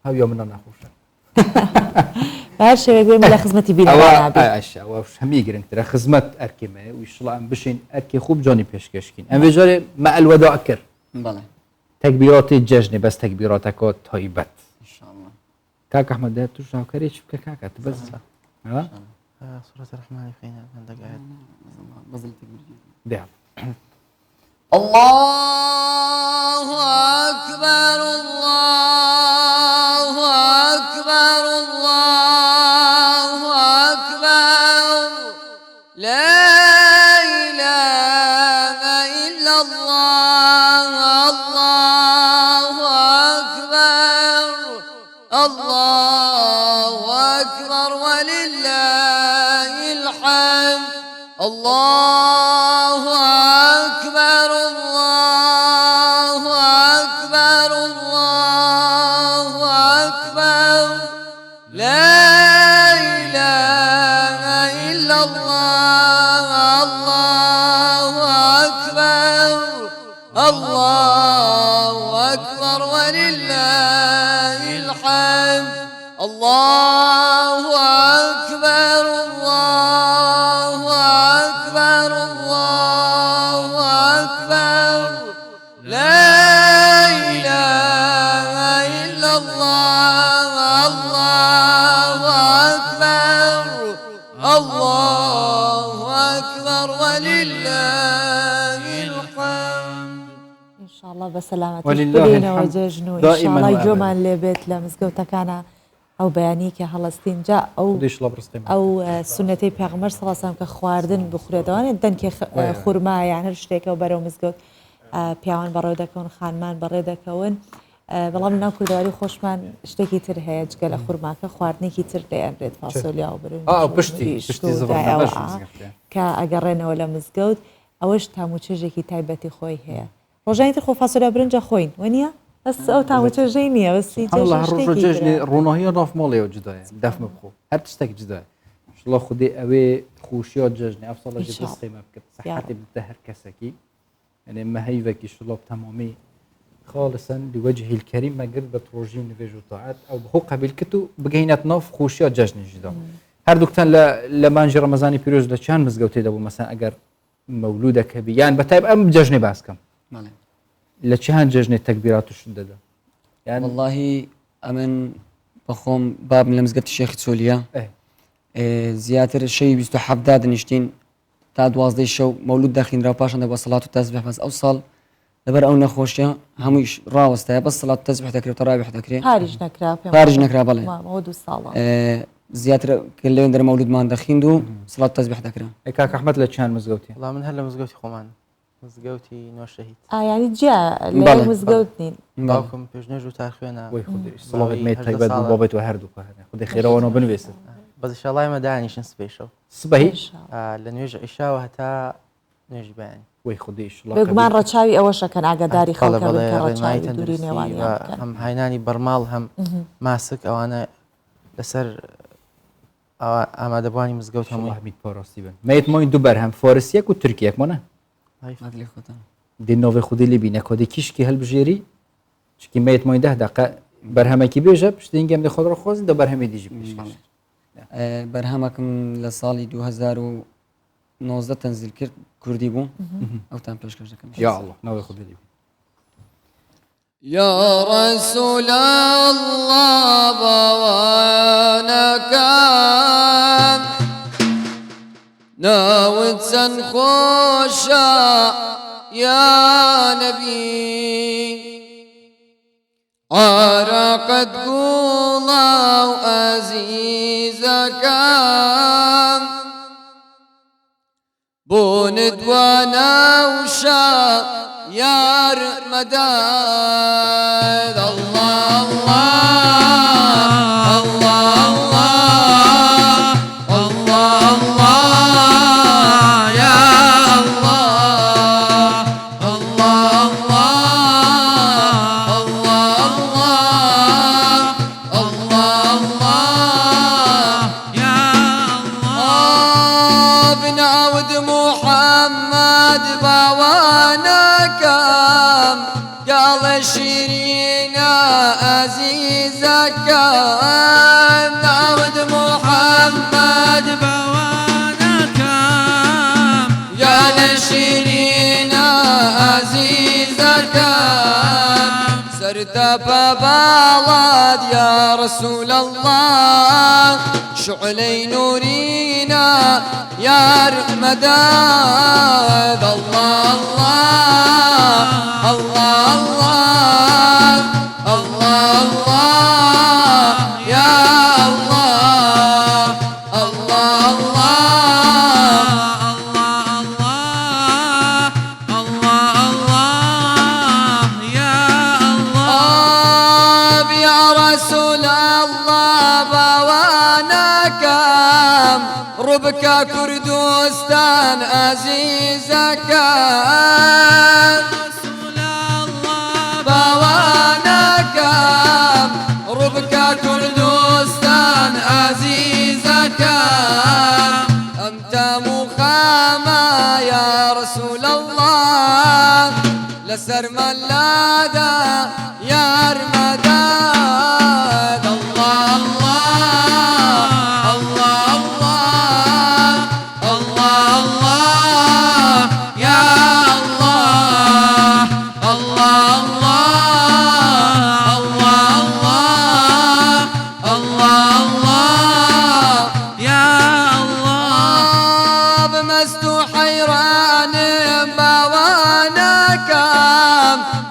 هەویا منە ناخۆشە هەر شێوێک بێمە لە خزمەتی بینەران ئەوە هەمی گرنگترە خزمەت ئەرکێمە ویشڵام بشین ئەرکی خوب جۆنی پێشکەشکین ئەم بێژارێ مە ئەلوەدا کرد تەکبیراتی جەژنێ بەس تەکبیراتەکە تایبەت کاک ئەحمەد توش هاوکارێک بکە کاکە بەس سورة الرحمن فينا عندك آيات ده الله أكبر الله أكبر الله أكبر لا إله إلا الله الله أكبر الله أكبر ولله الحمد الله أكبر الله أكبر الله أكبر لا إله إلا الله الله أكبر الله أكبر ولله الحمد الله أكبر الله أكبر الله أكبر لا إله إلا الله الله أكبر الله أكبر ولله الحمد إن شاء الله بسلامة ولله وججنو إن شاء الله جومان لبيت لمزقوتكانا ئەو بەیانی کە هەڵستین جا ئەو سنەتەی پێغەمبەر صلی الله علیه و سلم کە خواردن بخورێتەوە دەنگی خورما یان هەر شتێکە و بەرەو مزگەوت پیاوان بەڕێ دەکەون خانمان بەڕێ دەکەون بەڵام ناو کوردەواری خۆشمان شتێکی تر هەیە جگە لە خورماکە خواردنێکی تر دەیانرێت فاسۆلیا و برنج کە ئەگەڕێنەوە لە مزگەوت ئەوەش تاموچێژێکی تایبەتی خۆی هەیە ڕۆژانی تر خۆ فاسۆلیا برنجە خۆین وەنیە بس ئەو تاوچێژەی نییە بەسی ڕۆژێژنی ڕووناهی ناف ماڵێەوە جدایە دەفمە بخۆ هەر تشتێک جدای شڵە خودێ ئەوێ خوشیە جژنی ئەفسەڵە قیمە بکرد سەحەتی بدە هەر کەسێکی يعني ما هيفك شلوب تمامي خالصا لوجه الكريم ما قرب بروجين نفيجو طاعات او هو قبل كتو بقينات نوف خوشيا ججن جدا هر دكتان لمانجي رمضاني بيروز لشان مزقوتي دابو مثلا اگر مولودك بي يعني بتايب ام ججني باسكم لشان ججني التكبيرات الشدده يعني والله امن بخوم باب من مزقت الشيخ تسوليا زياتر الشيء بيستحب داد نشتين تا 12 شو مولود داخل را باشن دابا صلاه التسبيح بس اوصل لبر او نخوشيا هميش راوستا بس صلاه التسبيح تكري وتراويح تكري خارج نكرا بلا مولود الصلاه زياتر كل يوم در مولود مان داخين دو صلاه التسبيح تكري كاك احمد لشان مزقوتي والله من هلا مزقوتي خومان مزقوتي نوع شهيد يعني جاء لا مزقوتني باكم بجنجو تاخينا وي خدي الصلاه ميت تايبات بابت وهردو خدي خير وانا بنويس بس ان شاء الله ما داعنيش نسبيشو صباحي لان يرجع عشاء وهتا نرجع يعني وی خودی ئیشڵا بێگومان ڕەچاوی ئەوەشەکەن ئاگاداری خەڵکە بن کە ڕێنمای ڕەچاوی دووری تەندروستی نێوانیان بکەن. هەم هاینانی بەرماڵ هەم ماسک ئەوانە لەسەر ئامادەبوانی مزگەوت هەمووی حمید پاراستی بن مەیت مۆین دوو بەرهەم فۆرسیەک و تورکیەک مۆنە مادلی خۆتان دینۆڤی خودی لێبی نەکۆدی کیشکی هەلبژێری چکی مەیت مۆین 10 دقیقە بەرهەمێکی بێژە پشتینگەم دە خۆڕ خۆزن دە بەرهەمی دیژی پێش بەرهەمەکەم لە ساڵی 2019 تەنزیل کرد کوردی بوو ئەوتان پێشکەش دەکەم یا الله ناوی خودی لێبی يا رسول الله بوانك ناوت سنخوشا يا نبي عرقت قولا وعزيزك بوند وانا وشا يا رمضان الله الله الله الله الله الله يا الله الله الله الله الله الله يا الله بنعود محمد بوانك قال شيرين عزيزك نعود محمد بوانك قال شيرين عزيزك سرت ببالاد يا رسول الله شعلي نورينا يا رمضان الله الله الله الله الله يا الله الله الله الله يا الله يا رسول الله بوانك ربك كردستان عزيزك رسول الله بوانك ربك كردستان عزيزك أنت مخامة يا رسول الله لسر ملادا يا رمضان الله الله الله الله يا الله الله الله الله الله يا الله بمست حيران بوانك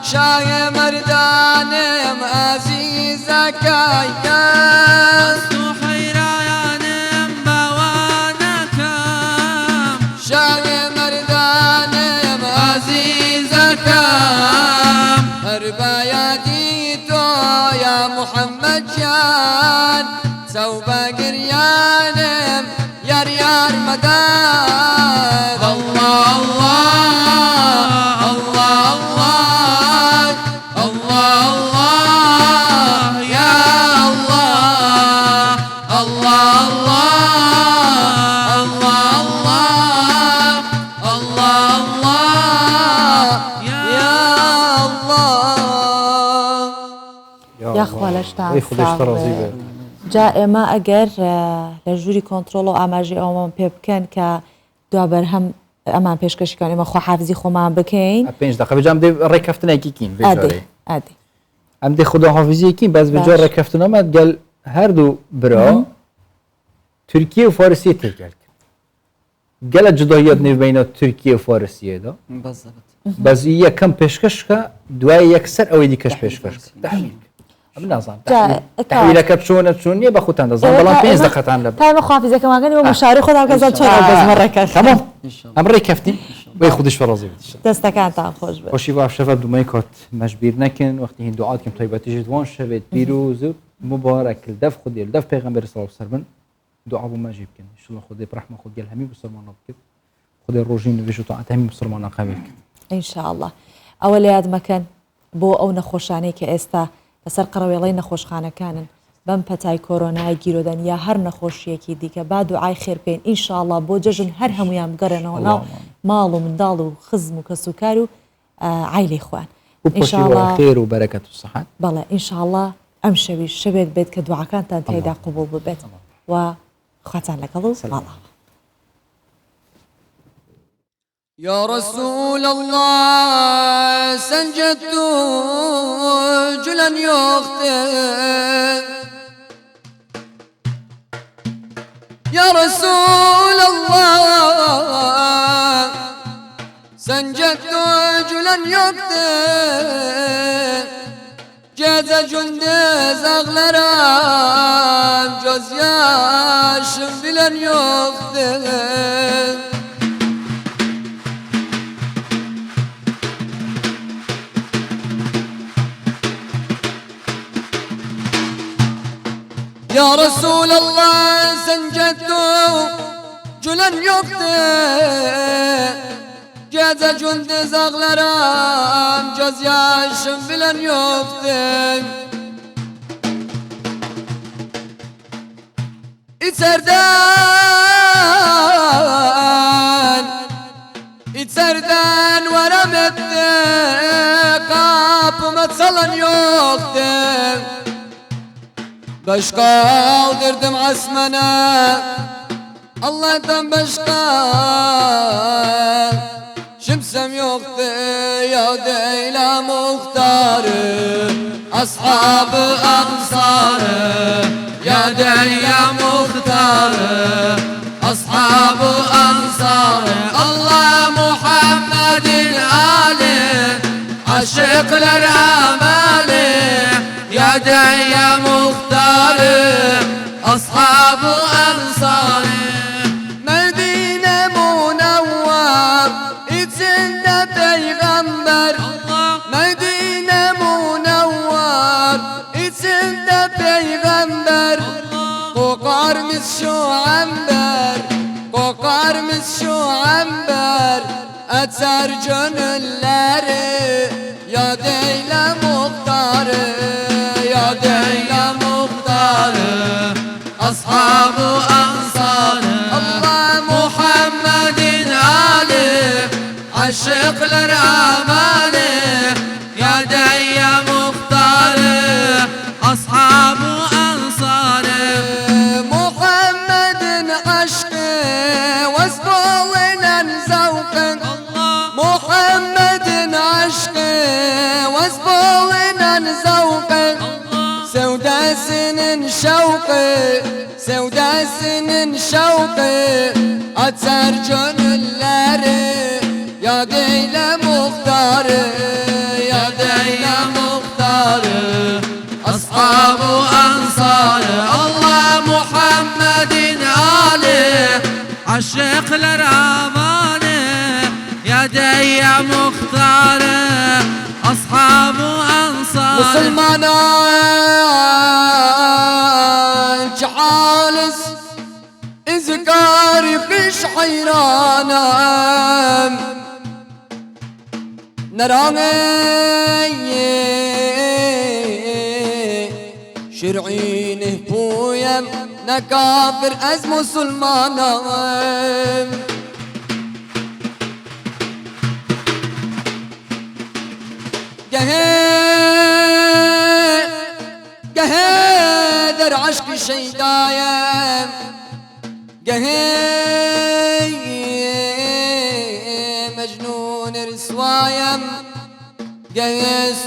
شاي مردان عزيزك يا مست حيران بوانك شاي مردان عزيزك هرباياتيتو يا محمد جان سوبا قريانم يا ريار مدان الله الله الله الله الله يا الله الله الله الله الله يا الله یاخوا لە شتان وی خودش تەڕازی بێ جا ئێمە ئەگەر لە ژووری کۆنتترۆل و ئاماژی ئەومان پێ بکەن کە دوا بەرهەم ئەمان پێشکەشیکان ئێمە خۆحافزی خۆمان بکەین 5 دقیقە بجام دێ ڕێککەفتنێکی کین ئەدێ ئەم دێ خوداحافزیەکی بەس بجۆ ڕێککەفتنەمە گەل هەردوو برا تورکیە و فارسی تێگەل گەلە جداییات نێو بینە تورکیە و فارسیەدا بەس یەکەم پێشکەشکە دوای یەکسەر ئەوەی دیکەش پێشکەشکە نازان تحویلەکە بچۆنە چۆن نییە بە خۆتان دەزان بەڵام 5 دقەتان لە تایمە خۆحافزەکەماگەنی بۆ مشاری خۆدا کەزان چۆن بەزمە ڕێکەش ئەم ڕێککەفتی بۆی خودش فەڕازی دەستەکانتان خۆش بێت خۆشی باش شەفە دومەی کات مەشبیر نەکەن وەختی هین دوعاتکەم تایبەتیژت وان شەوێت پیرۆز و مبارەک دەف خودی دەف پێغەمبەر سڵاو سەر بن دوعا بۆ مەژی بکەن انشاءالله خودی بڕەحمە خۆ گەل هەمی بسەلمانە بکرد خودی ڕۆژین نوێژ و تاعات هەمی مسلمانە قەبول کرد. ئینشاءالله ئەوە لە یاد مەکەن بۆ ئەو نەخۆشانەی کە ئێستا لەسەر قڕەوێڵەی نەخۆشخانەکانن بەم پەتای کۆرۆنای گیرۆدەن یا هەر نەخۆشیەکی دیکە با دوعای خێر بکەین ئینشاءالله بۆ جەژن هەر هەمویان بگەڕێنەوە ناو ماڵ و منداڵ و خزم و کەسوکار و عایلی خوان ئینشاءالله خێر و بەرەکەت و سەحات. بەڵێ ئینشاءالله ئەم شەویش شەوێت بێت کە دوعاکانتان تێدا قبول ببێت و خواتان لەگەڵ و ماڵە. يا رسول الله سنجدت جلا يختم يا رسول الله سنجدت جلا يختم جاز جند زغلرام جز ياشم بلن يختم يا رسول الله سنجدت جلن يقتل جاز جند زغلرام جاز ياشم بلن يقتل اتسردان ورمت قاب متصلن يقتل بشقال دردم عسمنا الله تم بشقال شمسم يخطي يا ديلا مختار أصحاب أنصار يا ديلا مختار أصحاب أنصار الله محمد آله عشق للآمال يا ديا مختار أصحاب أنصار مدينة منور إتسند بيغمبر مدينة منور إتسند بيغمبر قوقار مسشو عنبر قوقار مسشو عنبر أتسر جن اللاري يا ديلا مختار يا ديلا مختار أصحاب أنصار الله محمد آله عشق للآمال يا ديا مختار أصحاب أنصار محمد عشق واسبوعنا زوق محمد عشق واسبوعنا زوق سودا سنن شوقي سودا سنن شوقي أتسر جن اللاري يا ديلا مختار يا ديلا مختار أصحاب أنصار الله محمد آله عشق للأمان يا ديا مختار أصحاب أنصار مسلمانا جعالس إذكاري خش حيرانا نراني شرعينه بويم نكافر از مسلمانا قهي در عشق شيدايم قهي مجنون رسوايم قهي